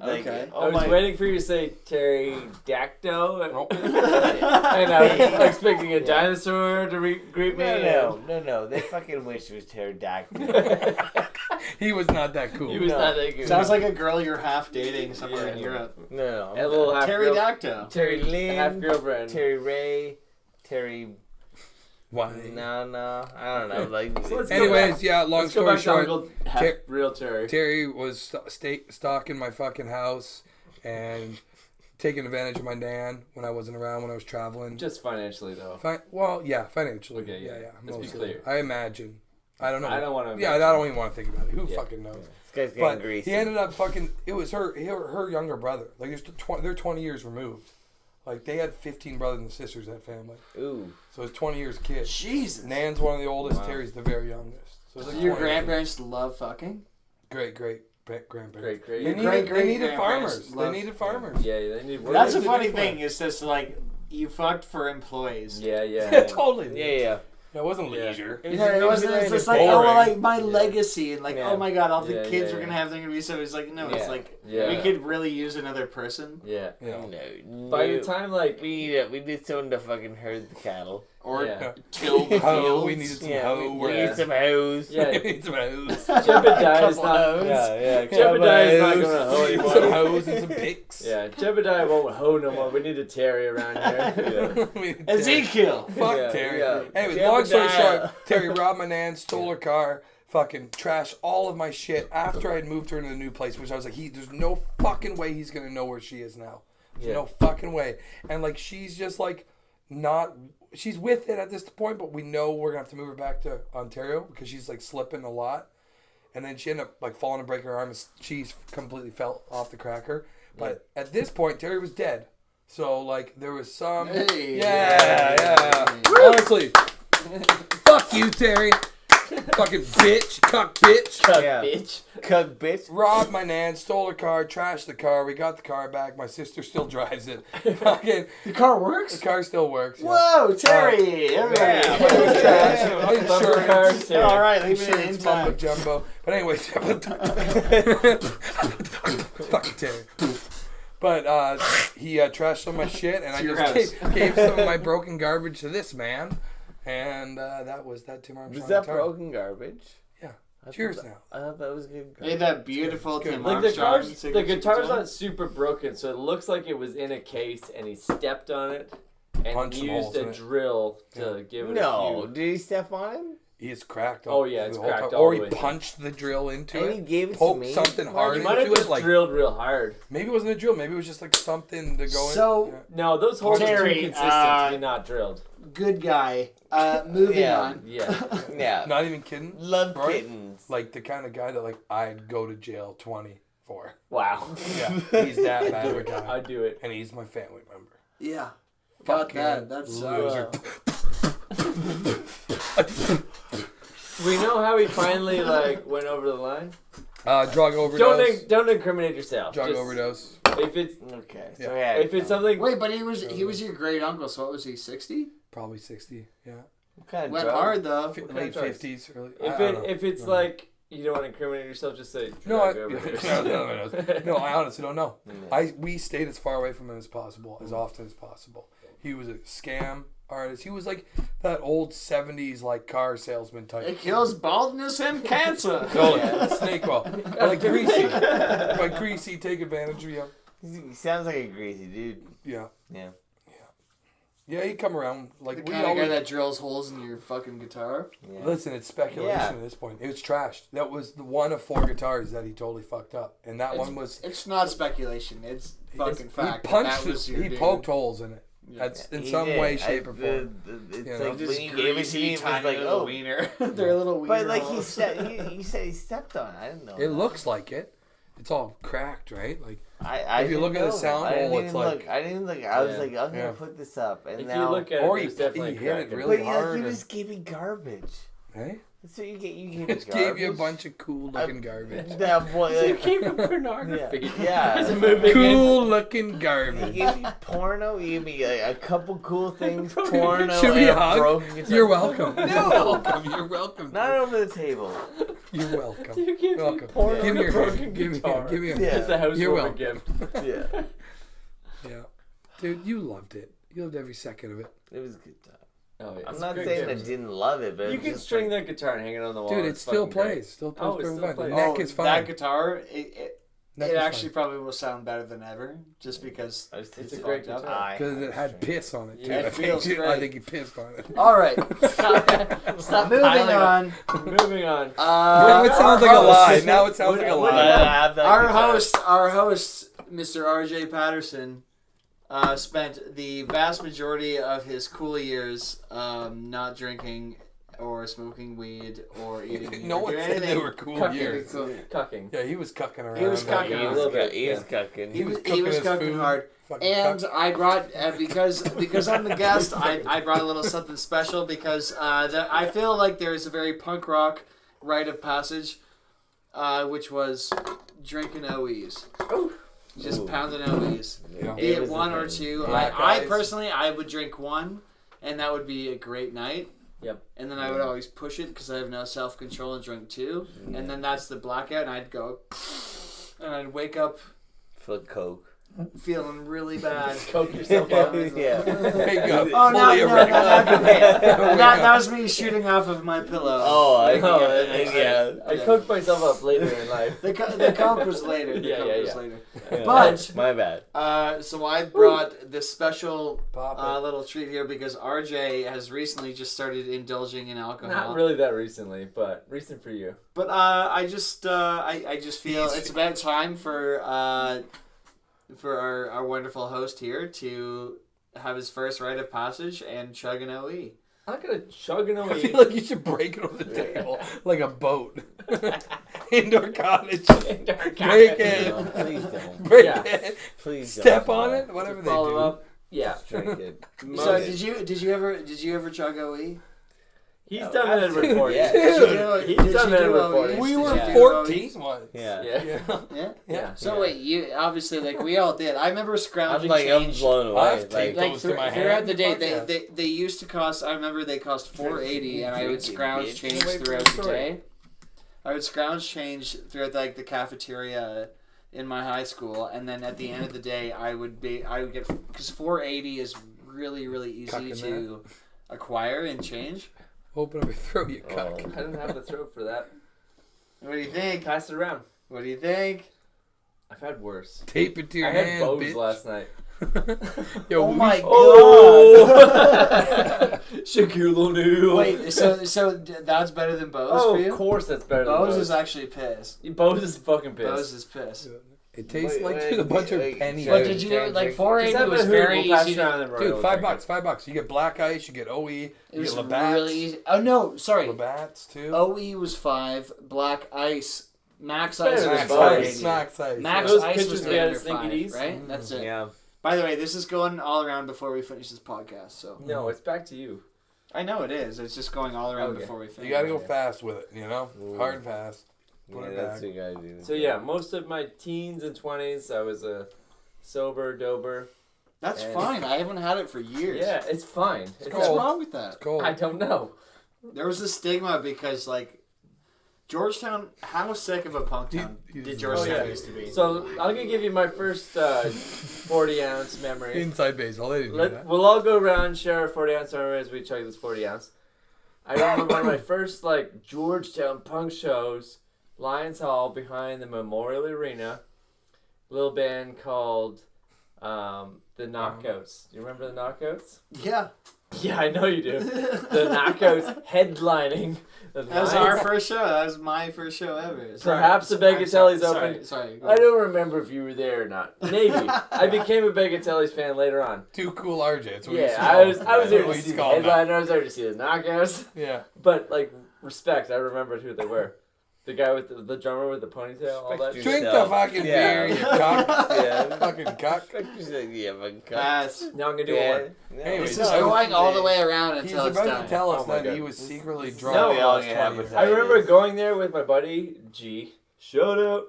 Like, Okay. I was waiting for you to say Terry Dacto, and, Nope. and I was expecting a dinosaur to greet me. No. They fucking wish it was pterodactyl. He was not that cool. He was not that good. Sounds like a girl you're half dating somewhere in Yeah. Europe. No. a little half Terry girl, Dacto. Terry Lynn, half girlfriend. Terry Ray, Terry. Why? No. I don't know. Like. So let's go Anyways, back. yeah, long Let's go story back to short, Uncle half Ter- real Terry. Terry was stalking my fucking house and taking advantage of my nan when I wasn't around, when I was traveling. Just financially though. Well, yeah, financially. Okay, yeah. Let's be mostly. clear. I imagine. I don't know. I don't want to. Yeah, I don't even want to think about it. Who fucking knows? This guy's getting But greasy. he ended up fucking. It was her younger brother. Like they're 20 years removed. Like they had 15 brothers and sisters. That family. Ooh. So it's 20 years kid. Jesus. Nan's one of the oldest. Wow. Terry's the very youngest. So it's like Your 20 grandparents love fucking? Great grandparents. Great. They Your needed, they needed great-grandparents farmers. love- They needed farmers. Yeah, they need work. That's a It's a funny big thing. one. It's just like, you fucked for employees. Yeah. Yeah, totally. Yeah. It wasn't Yeah. leisure. You know, it wasn't. It's just like, boring. oh, well, like my legacy, and like, Yeah. oh my god, all the Yeah, kids yeah, were gonna yeah. have things to be. So it's like, no, it's Yeah. like Yeah. we could really use another person, Yeah. Yeah. No. By the time like we need someone to fucking herd the cattle. or Yeah. till the Hoe, fields. we needed some Yeah, hoe. we work. need some hoes. Yeah. We need some hoes. Jebediah is Couple not. hoes. Yeah. Jebediah is not gonna hoe We need some anymore. hoes and some picks. Yeah, Jebediah won't hoe no more. We need a Terry around here. We need Terry. Ezekiel. Fuck Yeah, Terry. yeah. Anyway, long story Jebediah. short, Terry robbed my nan, stole her car, fucking trashed all of my shit after I had moved her into the new place, which I was like, there's no fucking way he's gonna know where she is now. There's Yeah. no fucking way. And like, she's just like, she's with it at this point, but we know we're gonna have to move her back to Ontario because she's like slipping a lot. And then she ended up like falling and breaking her arm, and cheese completely fell off the cracker. But at this point, Terry was dead. So like, there was some. Hey. Yeah. Hey. Honestly, fuck you, Terry. Fucking bitch, cuck bitch. Cuck Yeah. bitch. Cuck bitch. Robbed my nan, stole her car, trashed the car. We got the car back. My sister still drives it. Fucking, The car the works. car still works. Yeah. Whoa, Terry! Everybody. Yeah. Insurance. Terry. All right, leave it in Insurance, mumbo time. jumbo. But anyway, fucking Terry. But he trashed some of my shit, and I your just house. gave some of my broken garbage to this man. And that was that Tim Armstrong. Was that guitar. broken garbage? Yeah. Cheers now. I thought that was good. Hey, that beautiful Good. Tim Like the Armstrong. the guitar's not super broken, so it looks like it was in a case and he stepped on it and Punch some used holes a in it. drill to give it No, a few. did he step on him? He's cracked. Oh, yeah, it's the whole cracked time. all Or the he way through. punched the drill into And he it. gave it to Poked me. something hard You might have into it. just Like drilled real hard. maybe it wasn't a drill. Maybe it was just like something to go So- in. Yeah. No, those holes are Terry, too consistent to be not drilled. Good guy. Moving Yeah. on. Yeah. Yeah. Not even kidding. Love Rory? kittens. Like the kind of guy that like I'd go to jail 20 for. Wow. Yeah, he's that bad of a guy, I'd do it. and he's my family member. Yeah. Got Fucking that. That's loser. We know how he finally went over the line. Drug overdose. Don't incriminate yourself. Drug Just- overdose. If it's Okay. Yeah. So yeah. if it's something Wait, but he was your great uncle. So what was he? 60? Probably 60. Yeah. What kind of Went drug? hard though. Late drugs? 50s. Early. if it's like you don't want to incriminate yourself, just say No, drug overdose. no, I honestly don't know. Yeah. We stayed as far away from him as possible, as often as possible. He was a scam artist. He was like that old 70s like car salesman type. It kills baldness and cancer. Totally. Snake oil. Like greasy. Like greasy, take advantage of you. He sounds like a greasy dude. Yeah. Yeah. Yeah, he come around. The Like we kind of guy always that drills holes in your fucking guitar. Yeah. listen, it's speculation Yeah. at this point. It was trashed. That was the one of 4 guitars that he totally fucked up. And that one was It's not speculation. It's fucking fact. he punched that was it. your He dude. poked holes in it. Yeah. That's in He some did. way, shape, or form. It's You know? like when Just he gave it to me, it was tiny like, little oh. wiener. They're little wiener. But like holes. you said he stepped on it. I didn't know. It that. looks like it. It's all cracked, right? Like I if you look didn't at the know. sound I didn't hole, even it's like- look. I didn't look. I was Yeah. like, I'm Yeah. gonna put this up, and If now. you look at or it, he there's definitely hit it cracking. really But hard. you and- just gave me garbage. Hey? That's what you get. You gave me Just garbage. gave you a bunch of cool looking garbage. That boy. So you Like, gave him pornography. Yeah. As a moving Cool looking you garbage. gave me porno. You gave me a couple cool things. Porno. Should we and a hug? broken guitar. You're welcome. No. You're welcome. You're welcome. Not over the table. You're welcome. You gave me Welcome. porno Give and me a your broken hand. Give me guitar. give me a Yeah. It's a You're housewarming welcome. gift. Yeah. Yeah. Dude, you loved it. You loved every second of it. It was a good time. Oh, yeah. I'm It's not a great saying I gift. didn't love it, but You it was can just string like, that guitar and hang it on the wall. Dude, it It's still fucking great. plays. Still plays Oh, it perfect still fine. The plays. neck is fine. That guitar, it Neck it is actually fine. probably will sound better than ever, just because I was It's a just great fucked up. guitar. Because it had piss on it too. Yeah, it I think, feels I great. think he pissed on it. All right, stop moving piling up. on. Moving on. Now it Our sounds like a host- lie. Now it sounds like a what- lie. I have that Our guitar. host, Mr. R.J. Patterson, spent the vast majority of his cool years not drinking or smoking weed or eating. No or one doing said they anything. were cool Cucking. years. Cucking. Yeah, he was cucking around. He was back cucking then. He around. was, little bit, he was yeah. cucking. He was cooking his cooking food. hard. Fucking And cuck. I brought because I'm the guest. I brought a little something special because I feel like there is a very punk rock rite of passage, which was drinking OEs. Just Ooh. pounding OEs. Yeah. Be It it was one the or thing. two. Black I eyes. personally I would drink one, and that would be a great night. Yep. And then I would always push it because I have no self control and drink two. And then that's the blackout, and I'd go, and I'd wake up Full of coke. feeling really bad. Coke yourself up. Yeah. Wake up, Oh no, fully no, erect. that was me shooting off of my pillow. Oh, I Oh, think, yeah. I cooked myself up later in life. The coke was later. The Yeah, coke yeah, was yeah. later. Yeah. But My bad. so I brought this special Pop it. little treat here because RJ has recently just started indulging in alcohol. Not really that recently, but recent for you. But I just feel it's about time for our wonderful host here to have his first rite of passage and chug an OE. I'm not gonna chug an I OE. feel like you should break it on the table like a boat. Indoor cottage. Break it. No, please don't. Break Yeah. it. Please don't. Step on it. Whatever they Follow do. up. Yeah. Just drink it. So did you ever chug OE? He's done that in Absolutely. recording. Yeah. He's done that in recording. We Did were you do 14 OEs? once. Yeah. Yeah. Yeah. Yeah. So wait, you obviously like we all did. I remember I'm scrounging like, I'm change. blown away. I've taped Like, those to my Throughout hand. the day, Fuck yeah. they used to cost. I remember they cost $4.80, and I would Drinking, scrounge bitch. change Wait for throughout the the story. day. I would scrounge change throughout like the cafeteria in my high school, and then at the end of the day, I would get because $4.80 is really easy Cucking to acquire and change. Open up your throat, you Oh. cuck. I didn't have the throat for that. What do you think? Pass it around. What do you think? I've had worse. Tape it to your I had hand, Bose bitch. last night. Yo, Oh my god! Oh! Shaquille O'Neal. Wait, so that's better than Bose Oh, for you? of course that's better than Bose Bose. is actually piss. Bose is fucking pissed. Bose is piss. It tastes Wait, like wait, just a bunch of wait, pennies. But Sure. did you Can't like drink. 480 was very easy to, Dude, $5. You get Black Ice, you get OE, it you was get Labatt's. really easy. Oh no, sorry. Labatt's too. OE was 5, Black Ice, Max Better Ice than was Max Bose. 480. Ice, Max Ice. Max Those Ice pitchers was we had under at Stinky 5, D's? right? That's it. Yeah. By the way, this is going all around before we finish this podcast, so. No, it's back to you. I know it is. It's just going all around Okay. before we finish. You gotta go fast with it, you know? Ooh. Hard and fast. Put Yeah, it that's back. what you gotta do. So yeah, most of my teens and 20s, I was a sober dober. That's And- fine. I haven't had it for years. Yeah, it's fine. What's cold. wrong with that? It's cold. I don't know. There was a stigma because, like, Georgetown, how sick of a punk town He- did he's- Georgetown Oh, yeah. used to be? So I'm gonna give you my first 40-ounce memory. Inside baseball, they didn't do that. We'll all go around, share a 40-ounce memory as we chug this 40-ounce. I remember one of my first like Georgetown punk shows, Lions Hall behind the Memorial Arena. Little band called the Knockouts. Do you remember the Knockouts? Yeah. Yeah, I know you do. The Knockouts headlining. The That was Lions- our first show. That was my first show ever. Perhaps the Bagatelli's sorry, open. Sorry. I don't remember if you were there or not. Maybe. I became a Bagatelli's fan later on. Too cool RJ. That's what Yeah, you I was there what to you see the call that. headliner. I was there to see the Knockouts. Yeah. But like respect, I remembered who they were. The guy with the drummer with the ponytail, all that. Respect Drink the Yourself. fucking Yeah. beer, you cock. Yeah. Fucking cock. Yeah, but Pass. Now I'm gonna do yeah. one. No, Anyways, This is no, going all the way around He's until it's about done. to tell us Oh my that he God. was secretly No, drunk. we the all last can 20 have years. a I remember going there with my buddy G. Shut up.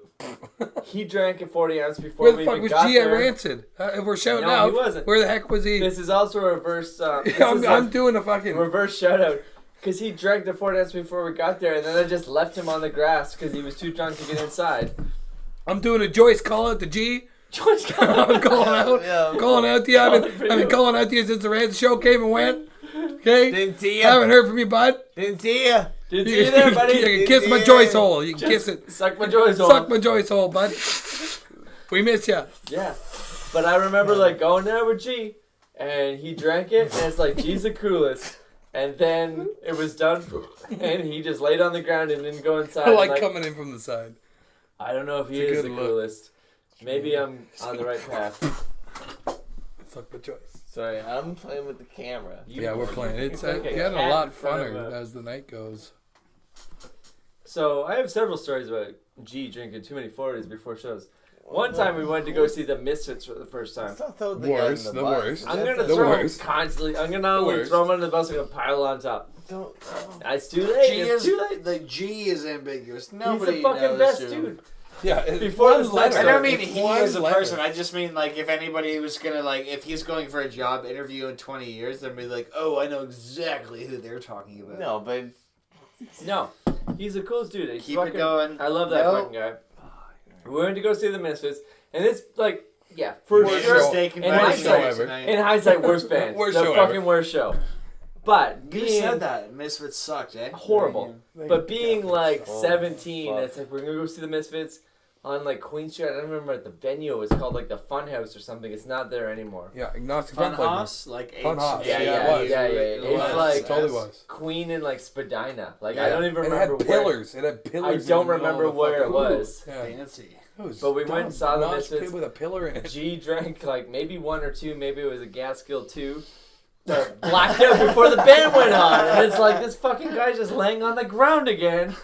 He drank a 40-ounce before Where we the fuck even was got G at there. Rancid? If we're shouting No, out, he wasn't. where the heck was he? This is also a reverse. I'm doing a fucking. reverse shout out. Because he drank the 40-ounce before we got there, and then I just left him on the grass because he was too drunk to get inside. I'm doing a Joyce call out to G. George I'm calling out. Yeah. Calling out to you. I've been calling out to you since the Rancid show came and went. Okay? Didn't see Haven't ya. heard from you, bud. Didn't see ya. Didn't see you there, buddy. You can kiss my Yeah. Joyce hole. You can Just kiss it. Suck my joys Suck on. my Joyce hole, bud. We miss you. Yeah. But I remember like going there with G, and he drank it, and it's like G's the coolest. And then it was done, and he just laid on the ground and didn't go inside. I like Like, coming in from the side. I don't know if he It's a is good the look. coolest. Maybe I'm on the right path. Suck my Joyce. Sorry, I'm playing with the camera. Yeah, we're playing. It's like a getting a cat lot in front of funner a- as the night goes. So I have several stories about G drinking too many 40s before shows. One time we went to go see the Misfits for the first time. Let's not throw the Worst, guy in the bus. worst. I'm That's gonna the throw him worst. constantly. I'm gonna not only Worst. throw him under the bus. I'm gonna pile on top. Don't. It's too late. G It's is too late. the G is ambiguous. He's Nobody the fucking knows best you. dude. Yeah, it's Before one this letter. next I don't mean It's he one as a letter. person. I just mean like if anybody was gonna like if he's going for a job interview in 20 years, they'd be like, oh, I know exactly who they're talking about. No, but No, he's the coolest dude. He's Keep fucking, it going. I love that No. fucking guy. We went to go see the Misfits, and it's like, yeah, for Worst sure. show. Mistaken In by hindsight- the ever. tonight. In hindsight, worst band. Worst the show fucking ever. worst show. But You being said that Misfits sucked, eh? horrible. But being like Oh, 17, fuck. it's like we're gonna go see the Misfits on like Queen Street. I don't remember at the venue. It was called like the Funhouse or something. It's not there anymore. Yeah, agnostic Fun Fun Club. House, like Fun House. Yeah, Yeah, yeah, it was. yeah. It It's was. like It totally was. Queen and like Spadina. Like Yeah. I don't even It remember had where. pillars. It had I pillars. don't in the middle remember of the where it fucking- was. Yeah. fancy. It was But we went and saw the dumb, Misfits. kid with a pillar in it. G drank like maybe one or two, maybe it was a Gaskill 2. Blacked out before the band went on, and it's like this fucking guy's just laying on the ground again.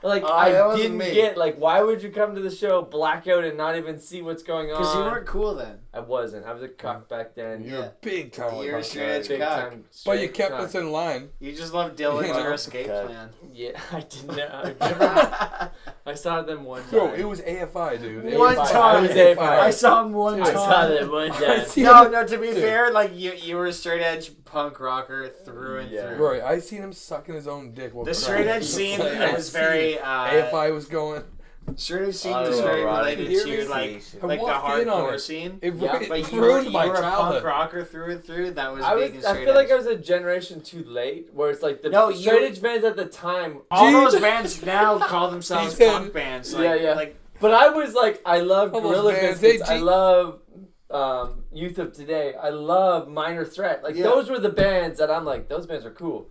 Like That I wasn't didn't me. get like why would you come to the show blackout and not even see what's going on? Because you weren't cool then. I wasn't. I was a cuck back then. Yeah. Big time. You're a cuck. straight edge Big cock. time. But you straight kept cuck. us in line. You just love Dylan's Yeah. your escape Okay. plan. Yeah, I didn't know. I saw them one time. Bro, it was AFI, dude. It One was time. I was AFI. I saw him one I time. saw them one I time. see No, him- no. To be Dude. fair, like you were a straight edge punk rocker through and Yeah. through. Rory, I seen him sucking his own dick. While The crying. straight edge scene I was seen very. it. AFI was going. Straight edge scene Oh, is very erotic related to association. like the walked in on hardcore it. scene. It, Yeah. it But you ruined were my a punk childhood. rocker through and through. That was I vegan straight feel like edge. I was a generation too late, where it's like the No, straight you- edge bands at the time. All those bands now call themselves He said- punk bands. Like, Yeah. Like, But I was like, I love All those Gorilla bands, Biscuits. they I love Youth of Today. I love Minor Threat. Like Yeah. those were the bands that I'm like, those bands are cool.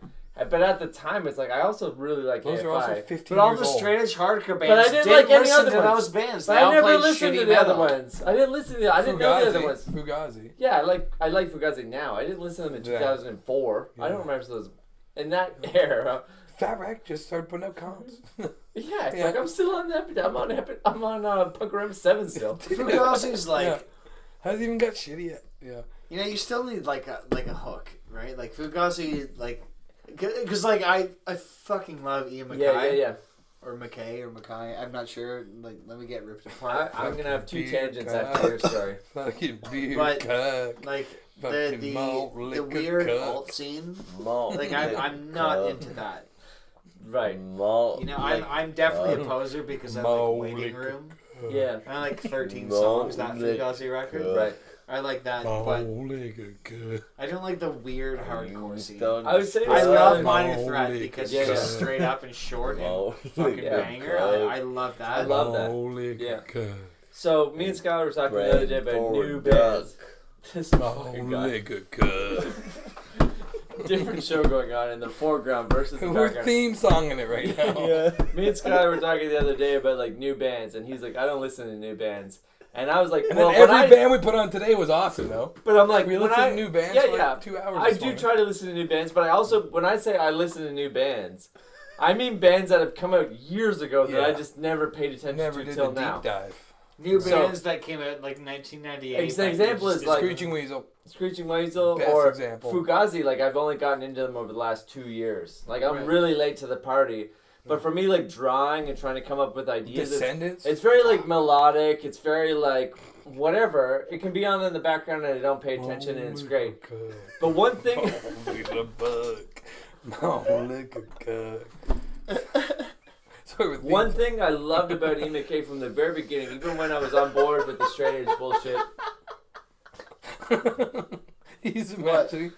But at the time, it's like I also really like Those AFI. are also 15 but all years the old. straight edge hardcore bands But I didn't didn't like any listen other to ones. those bands. But They I all never played listened to shitty the other metal. ones. I didn't listen to the. I didn't know the other ones. Fugazi. Yeah, I like Fugazi now. I didn't listen to them in 2004. Yeah. I don't remember those. In that era, Fat Wreck just started putting out comps. yeah, it's Yeah. like I'm still on that. I'm on Punk Ram 7 still. Fugazi's like, Yeah. Hasn't even got shitty yet. Yeah. you know, you still need like a hook, right? Like Fugazi, like, because like I fucking love Ian MacKay. Yeah. Or McKay or Mackay. I'm not sure. Like, let me get ripped apart. I'm gonna have 2 Beer tangents cup. after your story. Fucking beer But, cuck. Like Fucking the malt liquor weird cuck. alt scene. Malt. Like I'm not cuck. into that. Right. Malt. You know, I'm definitely a cuck. poser because I Malt like Waiting liquor Room. Yeah. I like 13 Malt songs, that liquor Fugazi record. cuck. Right. I like that, Malt but liquor cuck. I don't like the weird hardcore You scene. don't I would say I it's love not- Minor Malt Threat liquor because Yeah, it's just yeah. straight up and short and Malt fucking liquor banger. cuck. I love that. I love that. Malt liquor Yeah. cuck. So me and Skyler were talking the other day about Forward new duck. bands. This Malt fucking guy. liquor cuck. Different show going on in the foreground versus the We're background. theme songing it right now. Yeah. Me and Skyler were talking the other day about like new bands, and he's like, I don't listen to new bands. And I was like, And well, then when every I, band we put on today was awesome, though. but I'm like, We when listened I, to new bands yeah, for yeah. like 2 hours. I this do morning. try to listen to new bands, but I also, when I say I listen to new bands, I mean bands that have come out years ago that I Yeah. just never paid attention Never to did till the now. deep dive. New So- bands that came out in like 1998. An example is like- Screeching Weasel. Screeching Weasel Best or example. Fugazi, like I've only gotten into them over the last 2 years. Like I'm Right. really late to the party. But for me, like drawing and trying to come up with ideas, Descendants. it's very like melodic. It's very like whatever. It can be on in the background and I don't pay attention and it's great. But one thing, Holy the bug. Malt liquor cuck. Sorry, with one thing I loved about EMK from the very beginning, even when I was on board with the straight edge bullshit. He's imagining.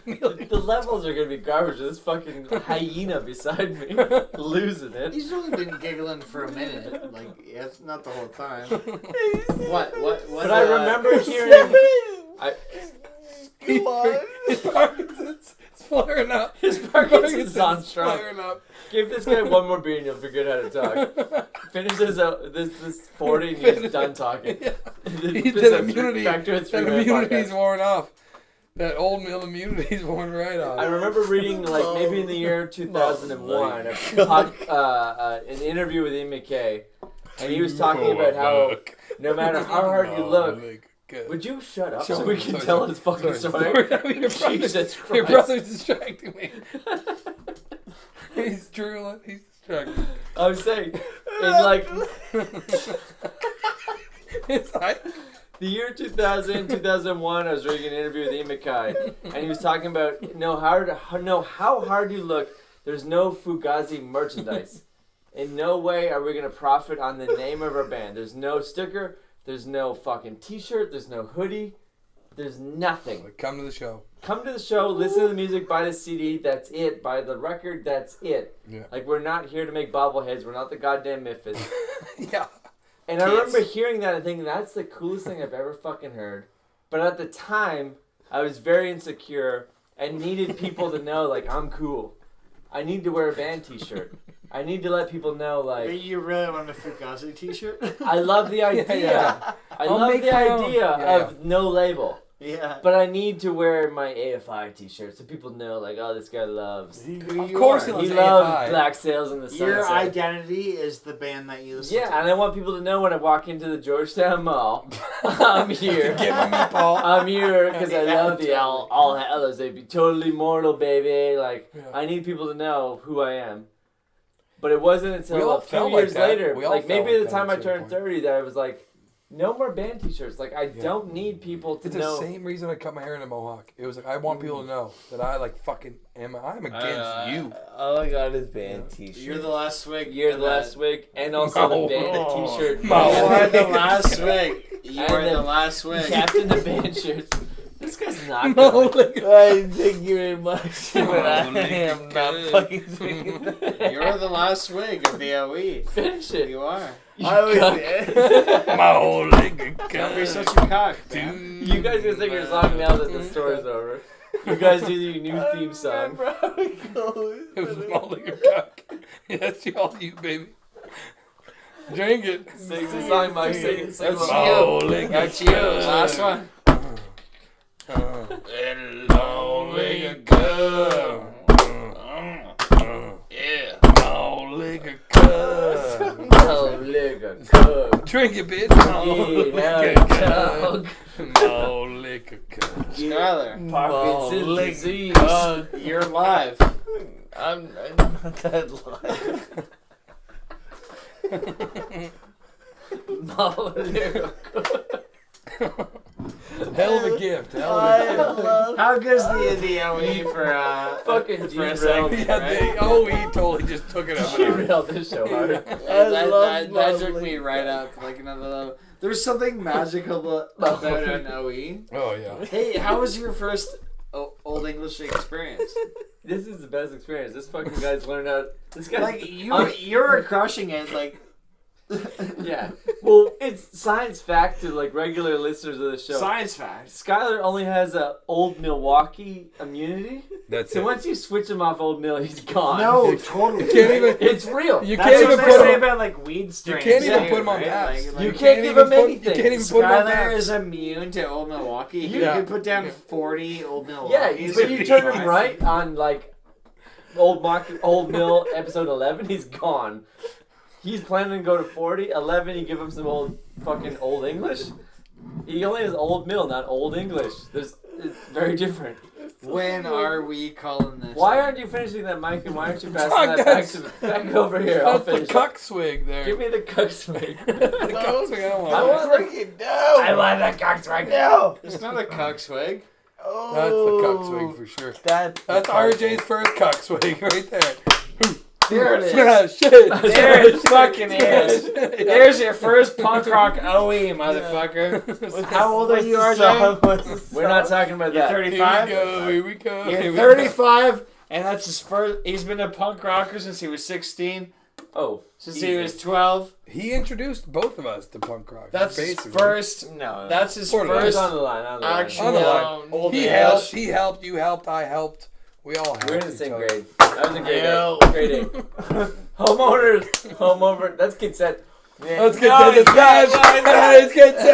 The levels are gonna be garbage. This fucking hyena beside me, losing it. He's only been giggling for a minute. Like, yeah, it's not the whole time. What? But I remember hearing. His Parkinson's is flaring up. His Parkinson's on is strong. flaring up. Give this guy one more beer and you'll figure out how to talk. Finish this 40 and he's done talking. That immunity, Back to a that 3-minute immunity's podcast. worn off. That old mill immunity's worn right off. I remember reading, like, maybe in the year 2001, an interview with Ian MacKay, and he was talking about how no matter how hard you look, would you shut up so we can tell his fucking story? Jesus Christ. Your brother's distracting me. He's drooling. He's distracting. I was saying, in like It's like, the year 2000, 2001, I was reading an interview with Ian MacKay, and he was talking about how hard you look. There's no Fugazi merchandise. In no way are we gonna profit on the name of our band. There's no sticker. There's no fucking T-shirt. There's no hoodie. There's nothing. come to the show. Come to the show, listen to the music, buy the CD. That's it. Buy the record. That's it. Yeah. Like we're not here to make bobbleheads. We're not the goddamn Memphis. Yeah. And I remember hearing that and thinking, that's the coolest thing I've ever fucking heard. But at the time, I was very insecure and needed people to know, like, I'm cool. I need to wear a band t-shirt. I need to let people know, like... You really want a Fugazi t-shirt? I love the idea. Yeah. I I'll love make the my own. idea of no label. Yeah. But I need to wear my AFI t-shirt so people know, like, oh, this guy loves... Of course he He loves loves AFI. Black Sails in the Sunset. Your identity is the band that you listen to. Yeah, and I want people to know when I walk into the Georgetown Mall, I'm here. Get my meatball. I'm here because I Yeah, love the totally. all hellers. They'd be totally mortal, baby. Like, Yeah. I need people to know who I am. But it wasn't We until all a few felt like years that. later, We all like felt maybe like the time that I at a certain turned point. 30, that I was like, No more band T-shirts. Like I don't need people to It's know. the same reason I cut my hair in a mohawk. It was like I want people to know that I like fucking I'm against you. All I got is band T-shirts. You're the last swig. You're the last swig, and also the band T-shirt. You are the last swig. You are the last swig. Captain the band shirts. This guy's not No, good. I thank you very much, but I am not fucking drinking that. You're the last swig of the OE. Finish it. You are. I was My whole leg Don't be such a cock, man. You guys can sing your song now that the story's over. You guys do your new theme song. It was all like a cock. That's all you, baby. Drink it. Sing the song, Mike. Sing it. Sing That's along. you. That's you. Last one. Long leg girl. Yeah. Long leg girl. Oh, liquor, cook. Drink it, bitch. Long leg girl. Skyler, Parkinson's disease. you're live. I'm not that live. No, liquor, cook. Hell of a gift. Hell of a gift. How good's the OE for Fucking for a G-Rail. second, Yeah, right? he totally just took it up. G-Rail this show hard. That took me right up like another level. There's something magical about an OE. Oh, yeah. Hey, how was your first Old English experience? This is the best experience. This fucking guy's learned out. This guy's Like you're crushing it. Like yeah. Well, it's science fact to like regular listeners of the show. science fact. Skyler only has a Old Milwaukee immunity. That's So it. once you switch him off Old Mill, he's gone. No, totally. You can't even. It's real. You That's can't what even they put say him. about like weed strains. You can't even too, put him on right? taps. Like, You can't give him anything. You can't even put him on Skyler taps. is immune to Old Milwaukee. You Yeah. could put down 40 Old Yeah, Milwaukees. but you turn him right on like Old Mill episode 11, he's gone. He's planning to go to 40. 11, you give him some fucking Old English. He only has Old Mill, not Old English. It's very different. When are we calling this? Why aren't you finishing that, Mike? And why aren't you passing Fuck, that back over here? I'll That's the finish it. cuck swig there. Give me the Cuck swig. The cuck swig. I don't I want want it. it. No! I want that Cuck swig. No! It's not a cuck swig. Oh, That's the cuck swig for sure. That's RJ's first cuck swig right there. There it is. Smash it. There it fucking is. Yeah. There's your first punk rock OE, motherfucker. How old are you, RJ? We're not talking about You're that. 35? Here we go. You're 35, and that's his first. He's been a punk rocker since he was 16. Oh, Since he was 12. He introduced both of us to punk rock. That's his basically. first. No. That's his Or He's first on the line. On the line. actual On the line. Old He English. helped. He helped. You helped. I helped. We all helped. We're in the each same other. grade. That was a grade No. A. Grade A. Homeowners. Home over. That's consent. Let's get to the smash. Let's get to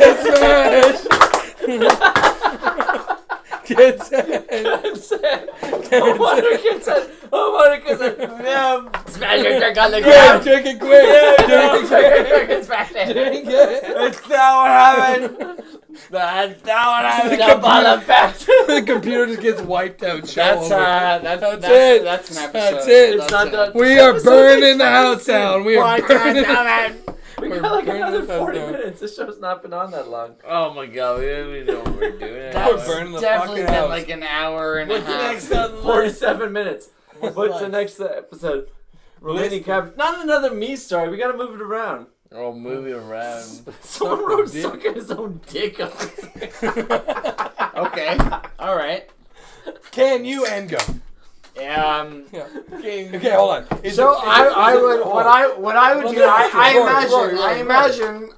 the smash. Homeowner consent. Homeowner consent. No. Smash your drink on the Quick, ground. drink it quick. Drink it. Smash it. Drink it. That's not what happened. That's not what happened. Jump on the back. The computer just gets wiped out. Show That's over. that's it. That's an episode. That's it. It's not done. We are burning the house down. We are burning. We We're got like burning another this house 40 down. minutes. This show's not been on that long. Oh my god, we don't even know what we're doing. That's burning the definitely fucking been house. like an hour and a What's the half. next on 47 minutes. What's the next episode? Rolini Cap. Not another me story. We gotta move it around. Oh, moving around. Someone wrote sucking his own dick on Okay. All right. Can you and go? Yeah. Okay, hold on. So I would what I would Let do. me ask you, Rory, I imagine.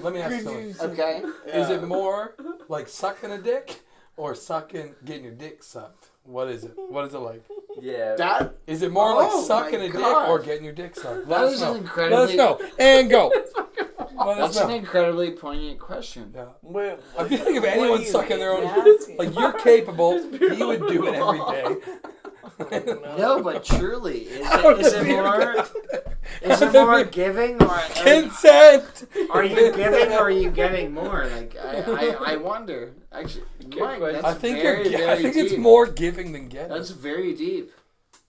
Let me ask you something. Okay. Is it more like sucking a dick or getting your dick sucked? What is it? What is it like? Yeah. That Is it more Oh like sucking my a dick God. or getting your dick sucked? That Let is us know. an incredibly- Let us know. And go. Let us that's an know. incredibly poignant question. Yeah. Well, I feel like if anyone's sucking their own, asking? like you're capable, he would do it every day. No, but truly, is Out it of more? Is Out it of more it. giving or Consent. are you giving or are you getting more? Like I wonder. Actually, Mike, question. that's I think very, I very think deep. it's more giving than getting. That's very deep.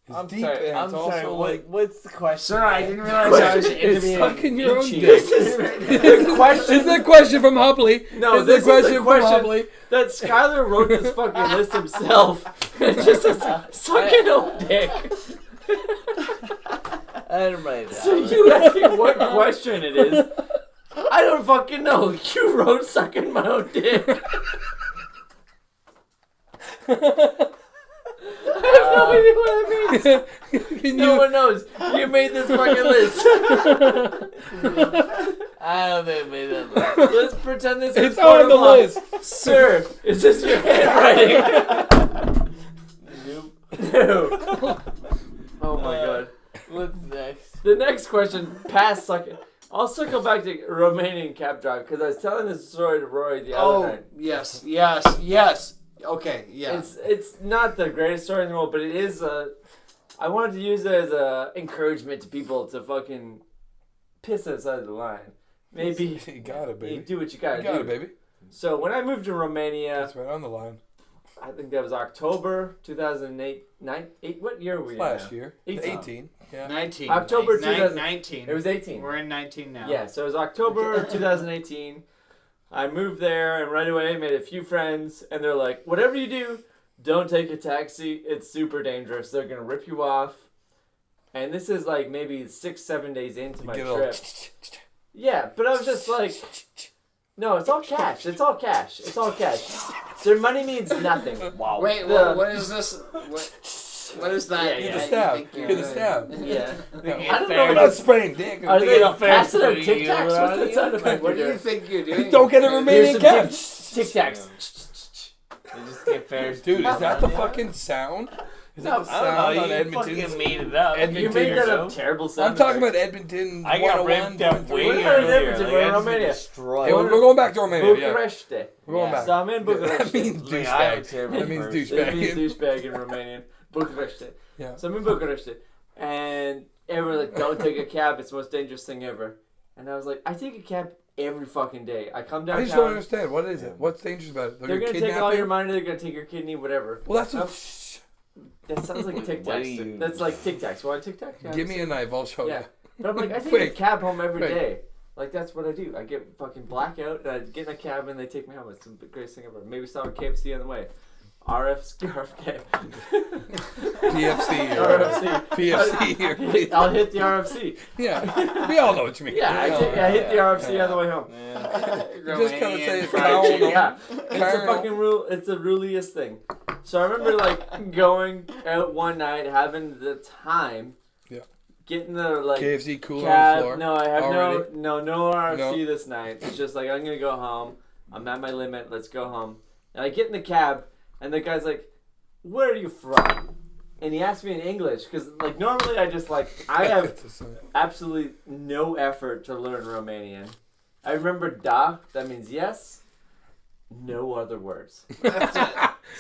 It's I'm deep sorry. and I'm it's sorry. also like. What's the question? Sir, I didn't realize I was It's interviewing. Sucking your own Itchy. dick. The question. It's a question from Hopley. No, It's this a question is a from question Hopley. that Skyler wrote this fucking list himself. It just says, sucking own dick. I didn't write it So down. you asked me what question it is. I don't fucking know. You wrote sucking my own dick. I have no idea what that means. Can No you? one knows. You made this fucking list. I don't think I made that list. Let's pretend this is It's on the list. Sir, is this your handwriting? No. Oh my god. What's next? The next question, pass sucking. I'll circle back to Romanian cab drive because I was telling this story to Rory the other Oh, night. yes. Okay, yeah. It's not the greatest story in the world, but it is I wanted to use it as a encouragement to people to fucking piss outside of the line. Maybe You got it, you baby. do what you gotta You got do. it, baby. So when I moved to Romania, That's right on the line. I think that was October 2008. What year were we in Last now? year. 18. 18. Yeah. 19. October 2000 19. It was 18. We're in 19 now. Yeah, so it was October 2018. I moved there and right away made a few friends, and they're like, whatever you do, don't take a taxi. It's super dangerous. They're going to rip you off. And this is like maybe 6-7 days into my Get trip. Yeah, but I was just like, no, it's all cash. It's all cash. It's all cash. Their money means nothing. Wow. Wait, The- what is this? What is that? Yeah, Get yeah. the you stab. think you're Get the doing? stab. Yeah. Yeah, I don't fair. know. I'm not spraying dick. Are they Get a passing fair out Tic food, Tacs? What's that sound effect? What do you think you're doing? Don't get a Here's Romanian some cab. Tic Tacs. They just get Ferris. Dude, is that the Yeah. fucking sound? Is No, that the I don't sound know. on You Edmonton's? fucking made it up. Edmonton You made that show? a terrible sound. I'm talking effect. about Edmonton. I got ripped up 101.3. way We're not in earlier. Edmonton, we're in I just Romania. destroyed. Hey, we're going back to Romania. Yeah. Bucharest. We're going Yeah. back. So I'm in That Bucharest. means Like, I'm a douchebag. terrible That means person. douchebag. It means douchebag in Romanian. Bucharest. Yeah. So I'm in Bucharest. And everyone's like, don't take a cab. It's the most dangerous thing ever. And I was like, I take a cab every fucking day. I come I just don't downtown. understand. What is it? What's dangerous about it? They're going to take kidnap all you? your money. They're going to take your kidney, whatever. Well, that's what. That sounds like a Tic What Tac. do you- That's like Tic Tacs. Want a Tic Tac? Yeah, Give me a knife. I'll show Yeah. you. But I'm like, I take a Quick. cab home every day. Quick. Like, that's what I do. I get fucking blackout, and I get in a cab, and they take me home. It's the greatest thing ever. Maybe stop at KFC on the way. RFK. PFC or RFC. PFC or I'll hit the RFC. yeah. We all know what you mean. Yeah, I hit the RFC on the way home. Yeah. You just gotta say it's fried Colonel. chicken. Yeah, it's a Colonel. fucking rule. It's the ruliest thing. So I remember like going out one night, having the time. Yeah. Getting the like KFC cooler on cab. the floor. No, I have Already? no RFC No. this night. It's just like I'm gonna go home. I'm at my limit. Let's go home. And I get in the cab, and the guy's like, "Where are you from?" And he asked me in English because like normally I just like I have absolutely no effort to learn Romanian. I remember da, that means yes. No other words.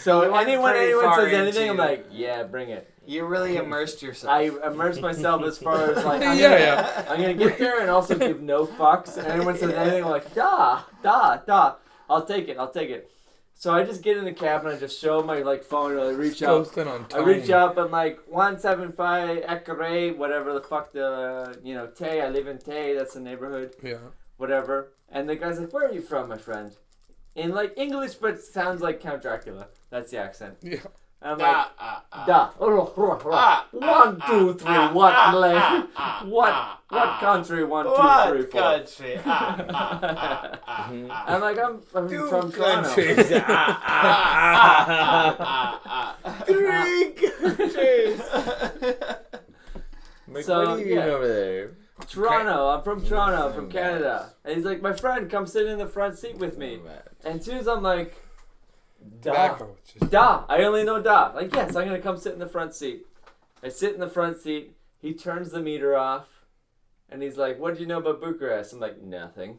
So You went anyone pretty far says anything, I'm into- like, yeah, bring it. You really immersed yourself. I immerse myself as far as like Yeah, I'm gonna get there and also give no fucks. And anyone says anything, I'm like da. I'll take it. So I just get in the cab and I just show my like phone and I reach up. Toasting on I reach up and like 175 Ekare, whatever the fuck the Tay. I live in Tay. That's the neighborhood. Yeah. Whatever. And the guy's like, "Where are you from, my friend?" In like English, but sounds like Count Dracula. That's the accent. Yeah. And I'm like, da. 1, 2, 3. What land? What country? 1, 2, 3, 4. country? I'm like, I'm from Toronto. countries. So, What are you doing yeah. over there? Toronto. I'm from Toronto, from Canada. And he's like, my friend, come sit in the front seat with me. And as soon as I'm like, da. Tobacco. It's just- Da. I only know da. Like, yes, I'm going to come sit in the front seat. I sit in the front seat. He turns the meter off. And he's like, what do you know about Bucharest? I'm like, nothing.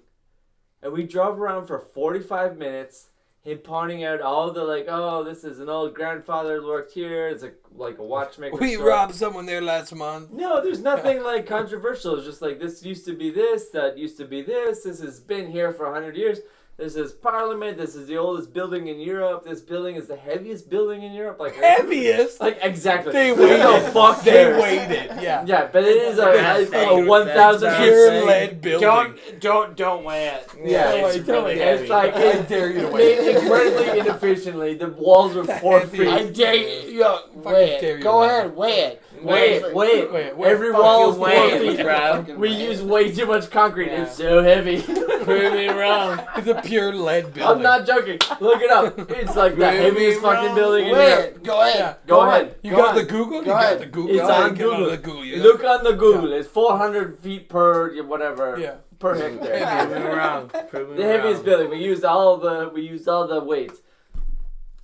And we drove around for 45 minutes. Him pointing out all the like, oh, this is an old grandfather who worked here. It's like a watchmaker We store. robbed someone there last month. No, there's nothing like controversial. It's just like this used to be this, that used to be this. This has been here for 100 years. This is Parliament. This is the oldest building in Europe. This building is the heaviest building in Europe. Like Heaviest? Like exactly. They Who weighed the it. fuck They cares? weighed it. Yeah. Yeah, but it is a That's 1,000 Pure lead building. Don't weigh it. Yeah, it's it's really It's heavy. like I dare you to weigh made it. incredibly inefficiently. The walls were 4 Heavy. feet. I dare you. Yo, weigh dare it. you Go to ahead, weigh it. Wait. Wait, Every fuck wall you is 4 weighing, feet. bro? We use way too much concrete. Yeah. It's so heavy. Prove me wrong. It's a pure lead building. I'm not joking. Look it up. It's like the Prove me heaviest fucking wrong. building in Weigh Europe. it. Go ahead. Yeah. Go ahead. You Go got on. the Google? Go You got ahead. the Google? It's Oh, on you get Google. the Google. Yeah. Look on the Google. It's 400 feet per whatever Yeah. per hectare. Prove me wrong. Prove me The heaviest wrong. building. We used all the weights.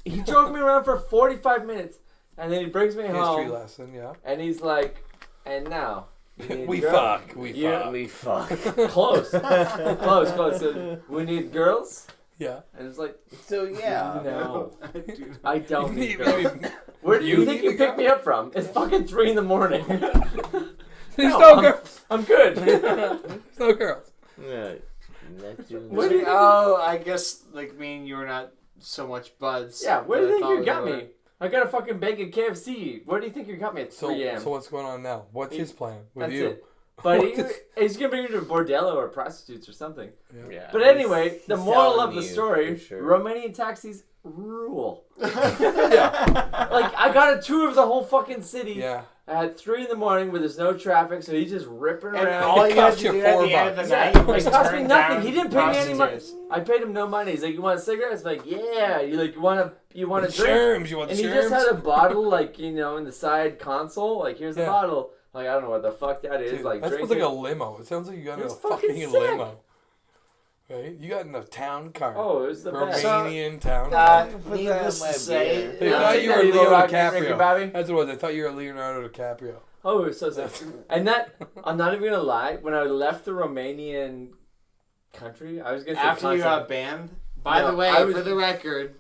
He drove me around for 45 minutes, and then he brings me History home, lesson, yeah. and he's like, "And now we need We girls." fuck. We Yeah. fuck. We fuck. Close, close. So, we need girls, Yeah. and it's like, So yeah. no, I don't need Maybe- girls. Where do you You think need you the picked me up from? It's fucking 3 in the morning. There's No, no girls. I'm good. There's no girls. No. Not doing What do you- Oh, I guess like me and you were not so much buds. Yeah, where do you that I think thought you we got were. me? I got a fucking bacon KFC. Where do you think you got me at 3 a.m.? So what's going on now? What's his plan with That's you? it. But What is- he's gonna bring you to a bordello or prostitutes or something. Yeah. But anyway, the He's moral telling of the you, story: for sure. Romanian taxis rule. Yeah. Like I got a tour of the whole fucking city Yeah. at 3 in the morning where there's no traffic, so he's just ripping And around. all you have cost to you do at $4 the end of the Yeah, night, it is cost me turn nothing. down He didn't pay me any money. prostitutes. I paid him no money. He's like, "You want cigarettes?" I'm like, "Yeah." You want a drink? Germs. You want And he germs? just had a bottle, like, in the side console. Like, here's the Yeah. bottle. Like, I don't know what the fuck that is. Dude, like, that sounds drinking. like a limo. It sounds like you got in a It's fucking fucking sick. limo. Right? You got in a town car. Oh, it was the best. Romanian town car. Put Needless that in my to say, beer. They Yeah, thought take you that, were you little Leo Ricky DiCaprio. Bobby. That's what it was. I thought you were Leonardo DiCaprio. Oh, it was so sick. And that, I'm not even gonna lie, when I left the Romanian country, I was gonna say After you country. got banned. By No, the way, I was- for the record,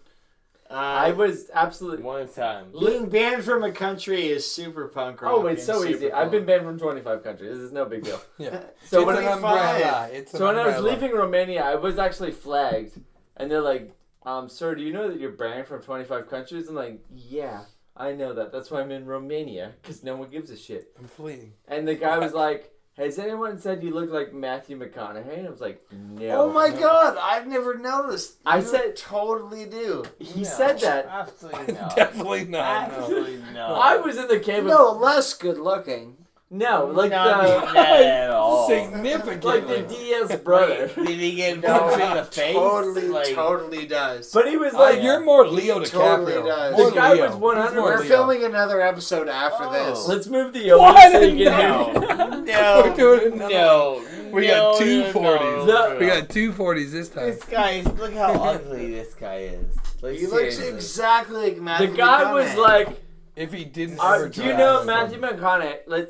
I was absolutely. One time. being banned from a country is super punk rock. Oh, it's and so super easy. cool. I've been banned from 25 countries. This is no big deal. Yeah. So It's when an I, umbrella. It's an so when I was umbrella. leaving Romania, I was actually flagged, and they're like, "Sir, do you know that you're banned from 25 countries?" I'm like, "Yeah, I know that. That's why I'm in Romania, because no one gives a shit." I'm fleeing. And the guy was like, "Has anyone said you look like Matthew McConaughey?" And I was like, "No." Oh my god, I've never noticed. I You said- totally do. He No, said that. Absolutely not. Definitely not. No. Absolutely not. I was in the cave. No, less good looking. No, like Not the at all. Significantly. like the DS brother. Did he get No, punched in the face? totally does. But he was Like like, you're more Leo He DiCaprio. totally does. More The guy Leo. was 100 He's more We're Leo. filming another episode after this. "Let's move the What? Owen so you can No. hear." We're doing another No. We got No, two no, 40s. No. We got 240s this time. This guy, look how ugly this guy is. Like, He looks seriously. exactly like The Matthew guy was McConaughey. like, If he didn't ever "Do you drive. know Matthew McConaughey?"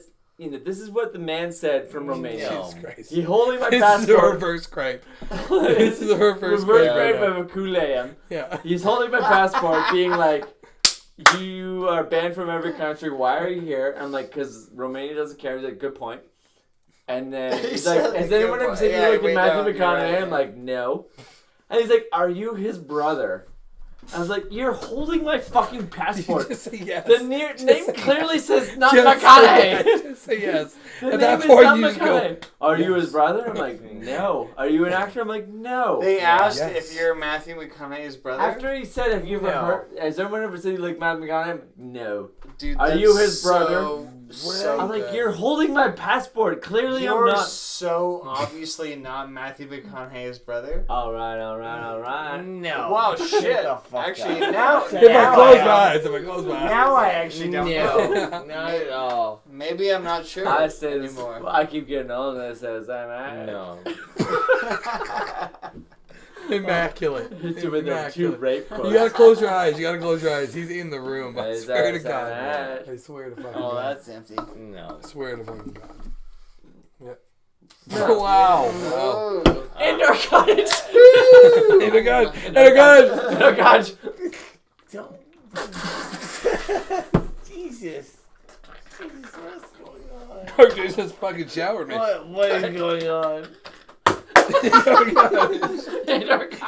This is what the man said from Romania. No. Jesus Christ. He holding my This is the passport. reverse gripe. This is the reverse grape grape. of a Kuleum. Yeah. He's holding my passport, being like, "You are banned from every country. Why are you here?" I'm like, "Because Romania doesn't care." He's like, "Good point." And then He he's said like, a "Has good anyone ever point. seen Yeah, you look we at Matthew don't, you're McConaughey?" right, I'm yeah. like, "No." And he's like, "Are you his brother?" I was like, "You're holding my fucking passport." Just say yes. The name say clearly says not Just McConaughey. Say, just say yes. The At name that is point, not you just go. McConaughey. Are you yes. his brother? I'm like, "No." Are you an actor? I'm like, "No." They asked Yes. if you're Matthew McConaughey's brother. After he said, "Have you ever No. heard?" Has anyone ever said you like Matthew McConaughey? I'm like, "No." Dude, Are that's you his brother? So I'm like, good. "You're holding my passport. Clearly, You're I'm not." so obviously not Matthew McConaughey's brother. All right. No. Wow, Get shit. the fuck Actually, out. now If I now close I- my eyes, if I close my eyes. Now I actually don't know. No, not at all. Maybe I'm not sure I say this. anymore. I keep getting old, and it says, "I'm at." No. Immaculate. Hit you with the two Immaculate. rape quotes. You gotta close your eyes. You gotta close your eyes. He's in the room. I Is swear that to God. sad? I swear to fucking Oh, God. that's empty. No. I swear to fucking God. Yeah. No. Wow. Oh. Indoor cottage. And a gun. And a gun. Oh gosh. Don't. Jesus. Jesus, what's going on? Doctor just fucking showered me. What is going on?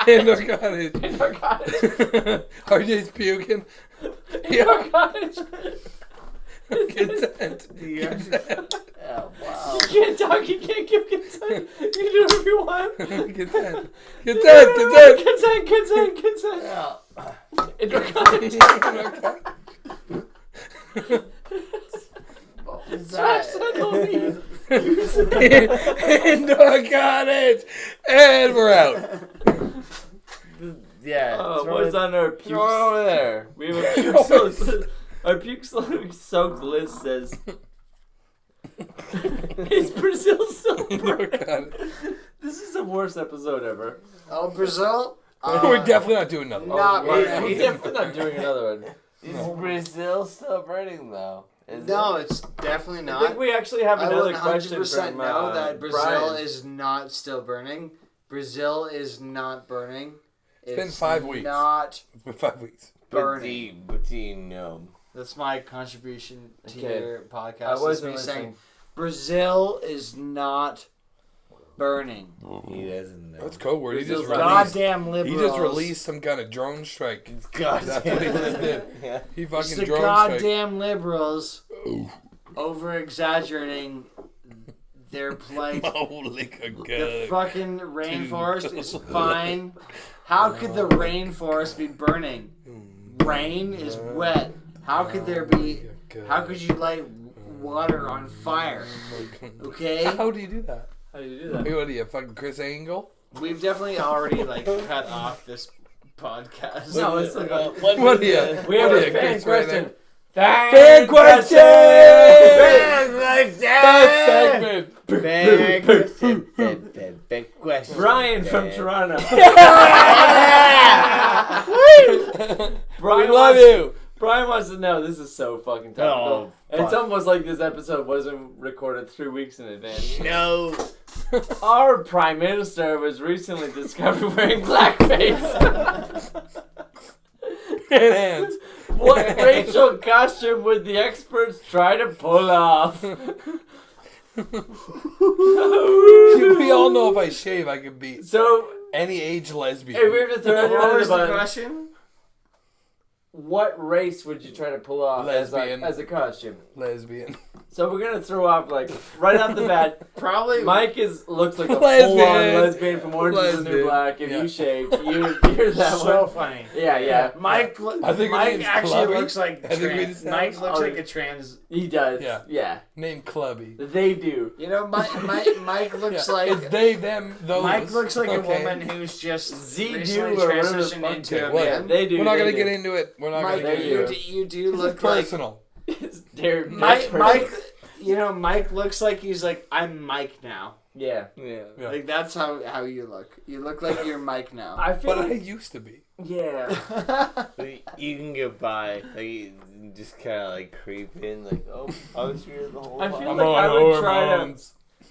Indoor cottage. RJ's puking. Indoor cottage. Consent. Oh, wow. You can't talk. You can't give consent. You can do whatever you want. Consent. Yeah. Indoor cottage. Indoor cottage. And we're out. Yeah. What's on our puke? Throw it over there. We have a puke soaked. Our puke soaked list says. Is Brazil still burning? This is the worst episode ever. Oh, Brazil? We're definitely not doing another one. Not We're burning. definitely not doing another one. Is Brazil still burning though? Is No, it? it's definitely I not. think we actually have I another would question 100% from know that Brazil Brian. is not still burning. Brazil is not burning. It's been 5 weeks. Not It's been 5 weeks. burning. But no. That's my contribution to Okay. your podcast. I is wasn't me listening. saying Brazil is not burning. He doesn't know. That's code word. He just Brazil's released. Goddamn He liberals. just released some kind of drone strike. God That's what he just did. Yeah. He It's fucking the drone strike. goddamn liberals over exaggerating their plight. Holy The fucking rainforest is fine. How could the rainforest be burning? Rain is wet. How could there be? How could you light water on fire? Okay, How do you do that? How do you do that? Hey, what are you, fucking Chris Angle? we've definitely already cut off this podcast. No, it's like What are you? we have what are a you, fan Chris, right question. now? Fan question! Big question. Big question. Brian from Toronto. Brian We love wants- you. Brian wants to know. This is so fucking topical. It's almost like this episode wasn't recorded 3 weeks in advance. No. Our Prime Minister was recently discovered wearing blackface. And hands. What racial costume would the experts try to pull off? We all know if I shave, I can be So, any age lesbian. if we have to throw What was the it question? what race would you try to pull off Lesbian. as a costume? Lesbian. So we're gonna throw off right off the bat. Probably Mike looks like a Lesbian. full-on lesbian from Orange is the New Lesbian. Black. If Yeah. you shave, you're that so one. funny. Yeah. Mike I think her Mike name's actually Clubby. looks like I think we trans. just Mike said- looks Oh, like a trans. He does. Yeah. Yeah. Named Clubby. They do. You know, Mike looks Yeah. like It's they, them, those. Mike looks like Okay. a woman who's just Z recently do or whatever the transitioned fuck into they- a what? man. They do. We're not they gonna do. get into it. We're not Mike, gonna get they into do. it. you do This is look like personal. They're Mike. personal. You know, Mike looks like he's like, I'm Mike now. Yeah. Yeah. Like that's how you look. You look like you're Mike now. I feel. But I Like, used to be. yeah. You can get by. Like, you just kind of like creep in. Like, oh, I was here the whole I time. feel like I would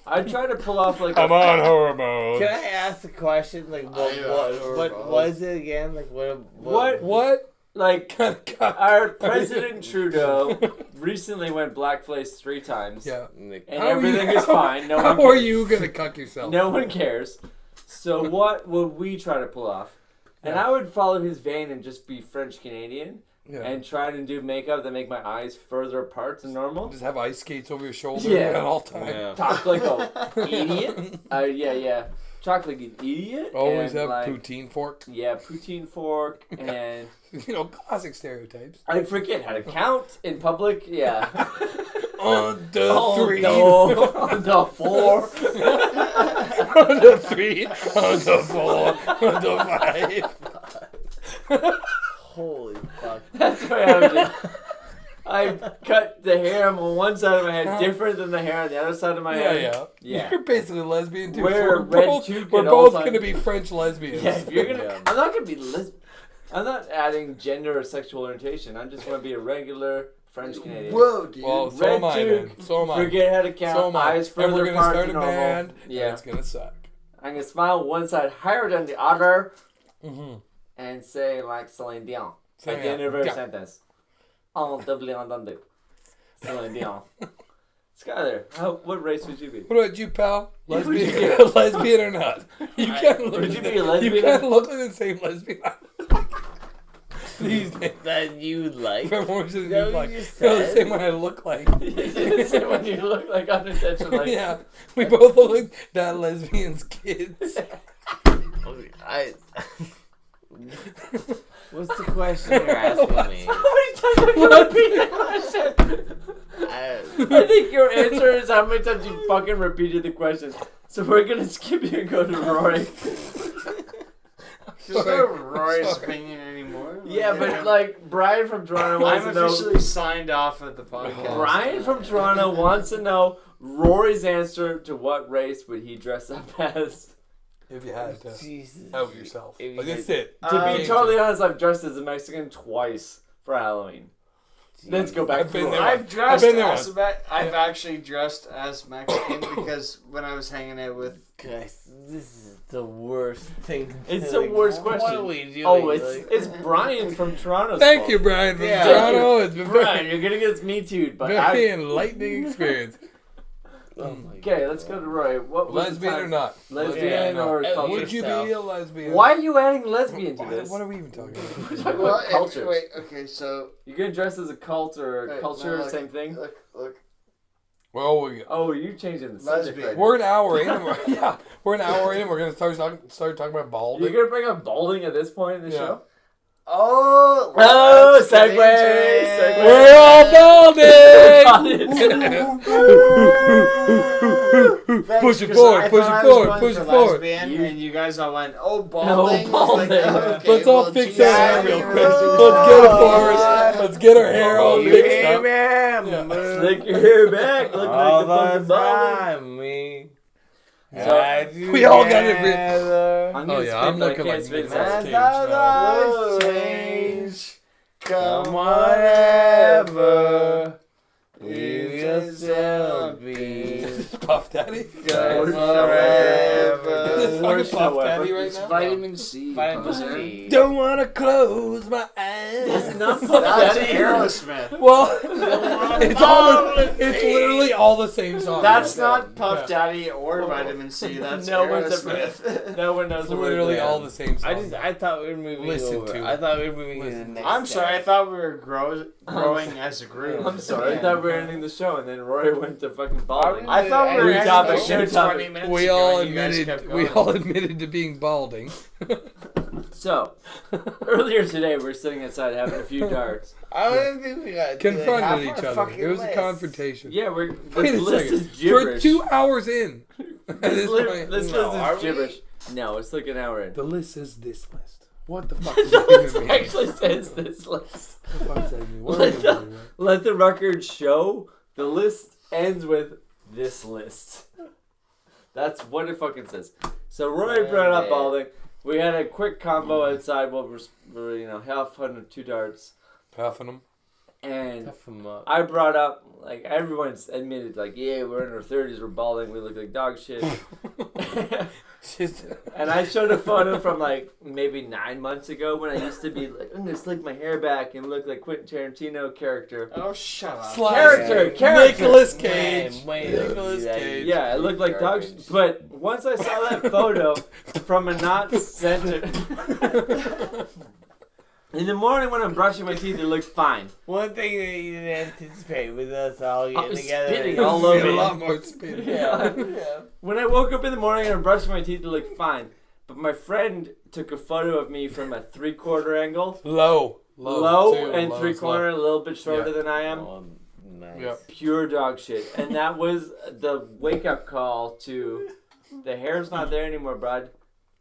I'd try to pull off like. I'm on hormones. Can I ask the question? Like, what was it again? Like, What? Like God. our President Trudeau recently went blackface 3 times. Yeah. Like, And How are everything you- is fine. No one How cares. are you gonna cuck yourself? No one cares. So what would we try to pull off? And Yeah. I would follow his vein and just be French Canadian Yeah. and try to do makeup that make my eyes further apart than normal. Just have ice skates over your shoulder Yeah. at all times. yeah. Talk like a idiot. Yeah. Talk like an idiot. Always and have like, poutine fork. Yeah, poutine fork and You know, classic stereotypes. I forget how to count in public. Yeah. On the Oh, 3. no. The 4. On the 3. On the 4. On the 5. Holy fuck. That's what I would do. I cut the hair on one side of my head different than the hair on the other side of my head. Yeah. You're basically lesbian too. Wear so a red both, toque we're at all both times. gonna be French lesbians. Yeah, if you're gonna, Yeah. I'm not gonna be I'm not adding gender or sexual orientation. I'm just gonna be a regular French Canadian. Whoa, dude. Well, so Red am I then. toque, So am I. Forget how to count. So am I. Eyes And further we're gonna apart start than a normal. band. Yeah, And it's gonna suck. I'm gonna smile one side higher than the other Mm-hmm. and say like Celine Dion Celine at the end of every Dion. sentence. En doubly entendu. Celine Dion. Skyler, what race would you be? What about you, pal? Would you Lesbian, lesbian or not? You can't look. Would you like be a lesbian? You can't look like the same lesbian. These days. That you like? From Orange is the No, New Black. you No, the said. same one I look like. You said when you look like unintentionally. Yeah, we both look like that lesbian's kids. What's the question you're asking me? How many times have you repeated the question? I think your answer is how many times you fucking repeated the question. So we're gonna skip you and go to Rory. There's no Rory's opinion anymore. Yeah, but like Brian from Toronto wants I'm to know. officially signed off of the podcast. Brian from Toronto wants to know Rory's answer to what race would he dress up as. If you had to Jesus. out yourself. If you Like, that's had- it. To be totally honest, I've dressed as a Mexican twice for Halloween. Let's go back I've to been Rory. there. I've dressed I've been there as I've actually dressed as Mexican because when I was hanging out with Guys, this is the worst thing. It's the worst What question. are we doing? Oh, it's Brian from Toronto. Thank you, Brian from Yeah. Toronto. It's been Brian. very, You're gonna get me too, but very enlightening experience. Oh my okay. Let's go to Rory. What was the Lesbian time? or not? Lesbian Yeah, or no. culture? Would you be yourself. a lesbian? Why are you adding lesbian to What, this? what are we even talking about? We're talking well, about culture. wait, okay, so You're gonna dress as a cult or Wait, culture, no, look, same thing. Look, Well, Oh, you're changing the subject. Lesbian. Right we're an hour in. We're an hour in. We're gonna start talking about You're balding. gonna bring up balding at this point in the Yeah. show? oh, Oh, let's get into segue, it. segue. We're all balding. Thanks, Push it 'cause forward, I push thought it I was forward, going push for it forward. lesbian, and you guys all went, oh, balding. No, balding. Let's all fix our hair real quick. Let's get it forward. Let's get our hair all You fixed hear up. me? Yeah. Slick your hair back. Look All like the fucking the balding. time, me. So, we all got it written. together. I'm Oh, gonna yeah, spit, I'm but I looking can't like spit Nicolas fast. Cage. As our lives change, come whatever, we will still be. Puff Daddy. Go This forever. fucking Worst Puff show ever. Daddy right It's now. vitamin C. Vitamin poser. C. Don't wanna close my eyes. That's not Puff That's Daddy. Aerosmith. Well, it's literally all the same song. That's not Puff Yeah. Daddy or vitamin C. That's No one's Aerosmith. No one knows It's the word. literally for all that. the same song. I thought we were moving Listen over. to I it. thought we were moving to the Listen. next I'm sorry. I step. thought we were growing as a group. I'm sorry. I thought we were ending the show, and then Rory went to fucking balding. I thought we were New ending topic, the show new 20 topic. minutes We ago, all and you guys kept admitted. We going. all admitted to being balding. So, earlier today, we were sitting outside having a few darts. I don't think we got Confronted half each our other. fucking It was a list. confrontation. Yeah, we're Wait this a list second. is gibberish. For 2 hours in. At This this li- point. this No, list are is we? gibberish. No, it's like an hour in. The list is this list. What the fuck does The that list even mean? actually says this list. What the fuck does that mean? What are Let you the, doing? let the record show the list ends with this list. That's what it fucking says. So Roy brought up balding. We had a quick combo outside while we're half hunting 2 darts. Puffing them. And Tough 'em up. I brought up, like, everyone's admitted, like, yeah, we're in our 30s, we're balding, we look like dog shit. And I showed a photo from, like, maybe 9 months ago when I used to be like, I'm going to slick my hair back and look like Quentin Tarantino character. Oh, shut up. Character. Nicolas Cage. Nicolas Cage. Yeah, I looked like dog shit. But once I saw that photo from a not center... In the morning when I'm brushing my teeth, it looks fine. One thing that you didn't anticipate with us all I getting was together. spitting is- all over a it. lot more spin. Yeah. When I woke up in the morning and I'm brushing my teeth, it looked fine. But my friend took a photo of me from a 3/4 angle. Low too. And Low's 3/4, a little bit shorter Yeah. than I am. Oh, nice. Yeah. Pure dog shit. And that was the wake-up call to the hair's not there anymore, bud.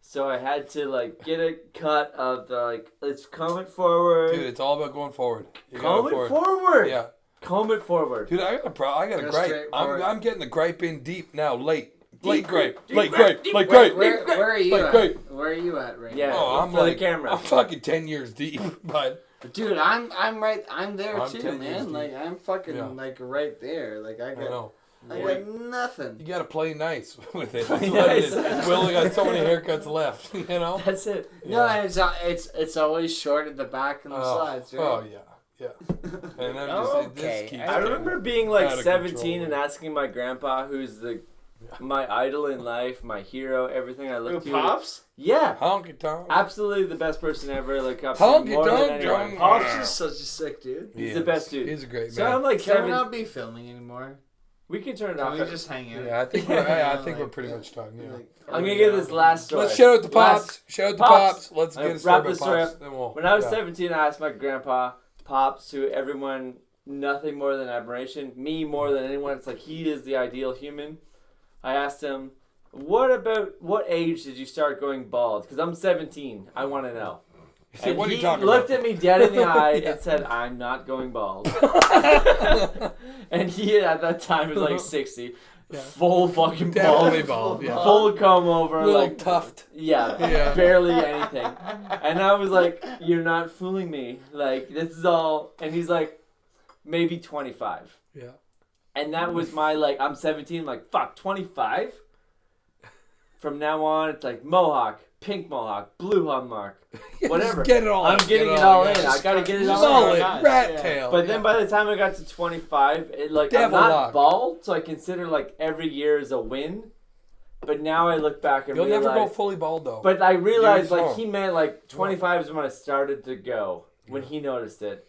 So I had to, like, get a cut of the, like, let's comb it forward. Dude, it's all about going forward. You comb gotta it forward. Yeah. Comb it forward. Dude, I got a Go gripe. straight forward. I'm getting the gripe in deep now. Late Deep gripe. deep Late gripe, gripe. deep Late gripe. gripe. Where are you Like, at? great. Where are you at right Yeah. now? Oh, I'm For the like, camera. I'm fucking 10 years deep, but Dude, I'm there I'm too, 10 years man. deep. Like I'm fucking Yeah. like right there. Like I I got know. I got nothing. You gotta play nice with it. Play That's what it nice. is. We only got so many haircuts left, you know? That's it. No, and it's always short at the back and the Oh, sides, right? oh, yeah. Yeah. And I'm Okay. This keeps I remember being like out of 17 control. and asking my grandpa, who's my idol in life, my hero, everything I look to. Pops? Yeah. Honky tonk. Absolutely the best person ever. Look up to Honky more than tonk anyone. John. Pops is such a sick dude. He's the best dude. He's a great So man. I'm like Can we 7. not be filming anymore? We can turn it Can off. we just hang out? Yeah, I think we're pretty much done. Yeah. I'm gonna give this last story. Let's shout out the Pops. Shout out the Pops. Let's I'll get a wrap story this about story Pops. up. Then we'll, When I was 17, I asked my grandpa, Pops, to everyone, nothing more than admiration, me more than anyone. It's like he is the ideal human. I asked him, what age did you start going bald? Because I'm 17. I want to know. said, And what are you he talking looked about? at me dead in the eye Yeah. and said, I'm not going bald. And he, at that time, was like 60. Yeah. Full fucking Definitely bald. bald. Yeah. Full comb over. Little like tuft. Yeah, Yeah. barely anything. And I was like, you're not fooling me. Like, this is all... And he's like, maybe 25. Yeah. And that was my, like, I'm 17. I'm like, fuck, 25? From now on, it's like mohawk, pink mohawk, blue mohawk, whatever. Just get it all I'm in. getting Get it all in. in. I gotta get it all Mullet, in. Nice, rat yeah. tail. But then by the time I got to 25, it, like, Devil I'm not lock. bald, so I consider, like, every year is a win. But now I look back and You'll realize... never go fully bald though. But I realized, You're like, wrong. he meant, like, 25 is when I started to go, when he noticed it.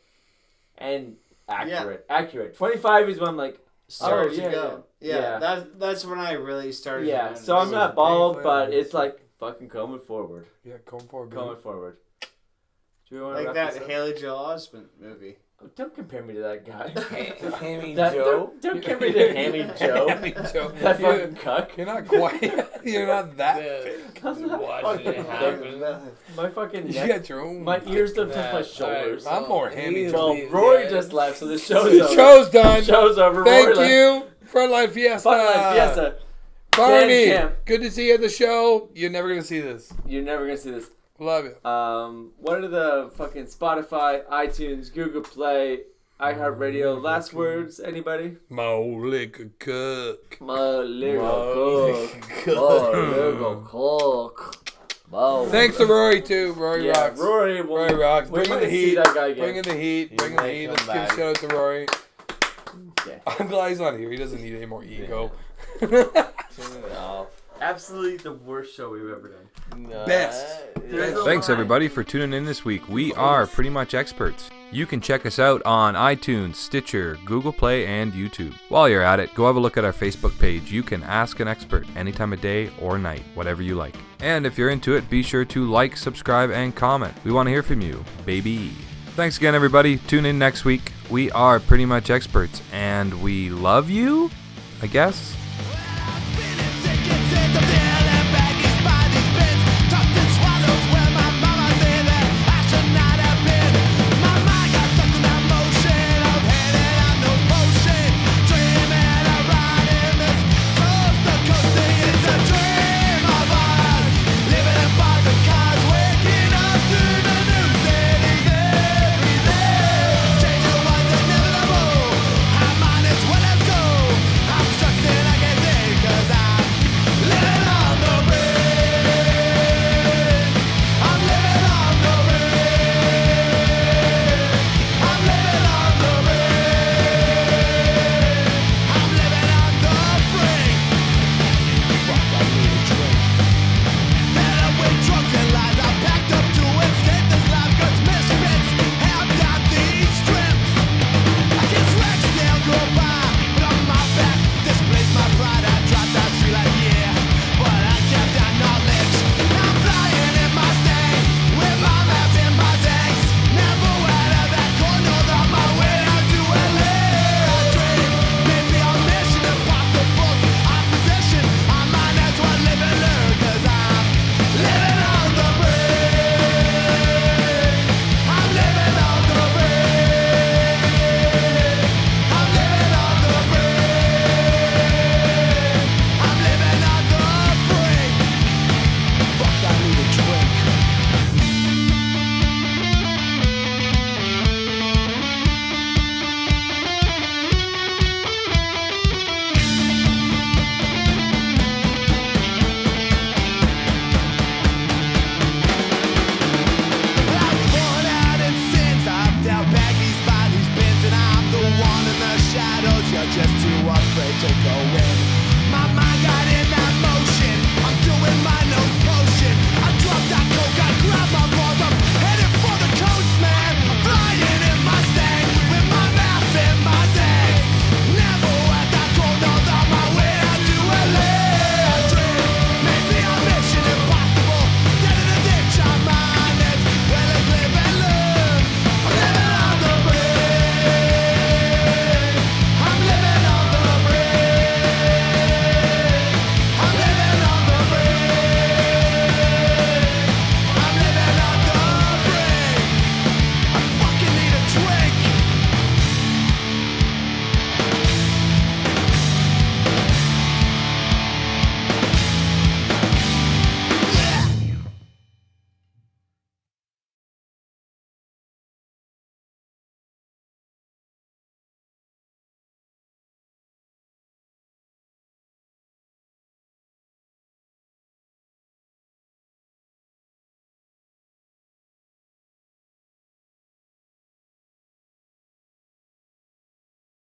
And accurate. 25 is when I'm like, Started yeah, to go. Yeah. yeah. That's when I really started. yeah. to notice. So I'm not bald, painful. but it's like, fucking coming forward. Yeah, comb forward. baby. Coming forward. Do you want to Like wrap that this up? Haley Joel Osment movie. Oh, don't compare me to that guy. Hammy That- Joe. Don't compare me to Hammy Joe. Hammy Joe. That You're- fucking cuck. You're not quite. You're not that big. Watching it happen. My fucking You neck. got your own. My ears don't touch my shoulders. I'm more Hammy Joe. Well, Rory just left, so the show's over. Show's done. Show's over. Thank Rory left. you, Frontline Fiesta. Frontline Fiesta. Barney, Dan Camp. good to see you at the show. You're never gonna see this. You're never gonna see this. Love you. What are the fucking Spotify, iTunes, Google Play, iHeartRadio last words? Anybody? Mollica Cook. Thanks to Rory too. Rory Yeah, rocks. Rory. Rory rocks. We Bringing might the see heat. that guy again. Bringing the heat. Bringing the might heat. come Let's give a back. shout out to Rory. Yeah. I'm glad he's not here. He doesn't need any more ego. Turn it off. Absolutely the worst show we've ever done. No, Best. There's a Thanks line. everybody for tuning in this week. We are Pretty Much Experts. You can check us out on iTunes, Stitcher, Google Play, and YouTube. While you're at it, go have a look at our Facebook page. You can ask an expert any time of day or night, whatever you like. And if you're into it, be sure to like, subscribe, and comment. We want to hear from you, baby. Thanks again, everybody. Tune in next week. We are Pretty Much Experts, and we love you, I guess.